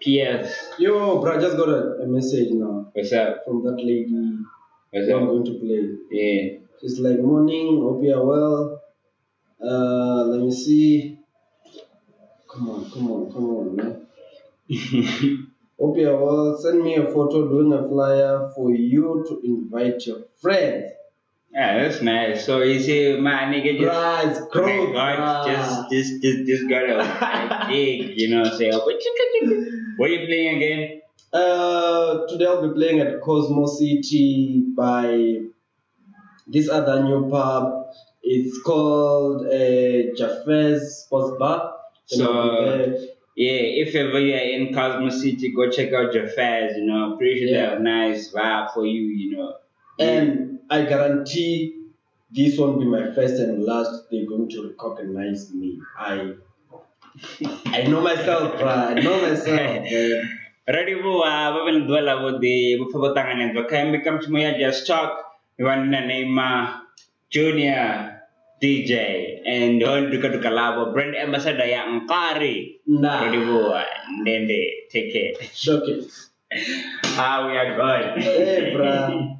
P.S. Yo, bro, I just got a message now. What's up? From that lady. What's up? I'm going to play. Yeah. She's like, morning, hope you are well. Let me see. Come on, man. Hope you are well. Send me a photo doing a flyer for you to invite your friends. Yeah, that's nice. So you see, my nigga just got a gig, say, what are you playing again? Today I'll be playing at Cosmo City by this other new pub. It's called Jaffe's Sports Bar. So yeah, if ever you're in Cosmo City, go check out Jaffe's. Pretty sure they have a nice vibe for you. And I guarantee this won't be my first and last. They're going to recognize me. I know myself, bro. I know myself. Ready, babal dwala wo di bufabotangan and bakay become mo just talk. You want na name Junior DJ and on duka labo brand ambassador yang kari. Ready, then they take care. Shock it. We are good. Hey, bro.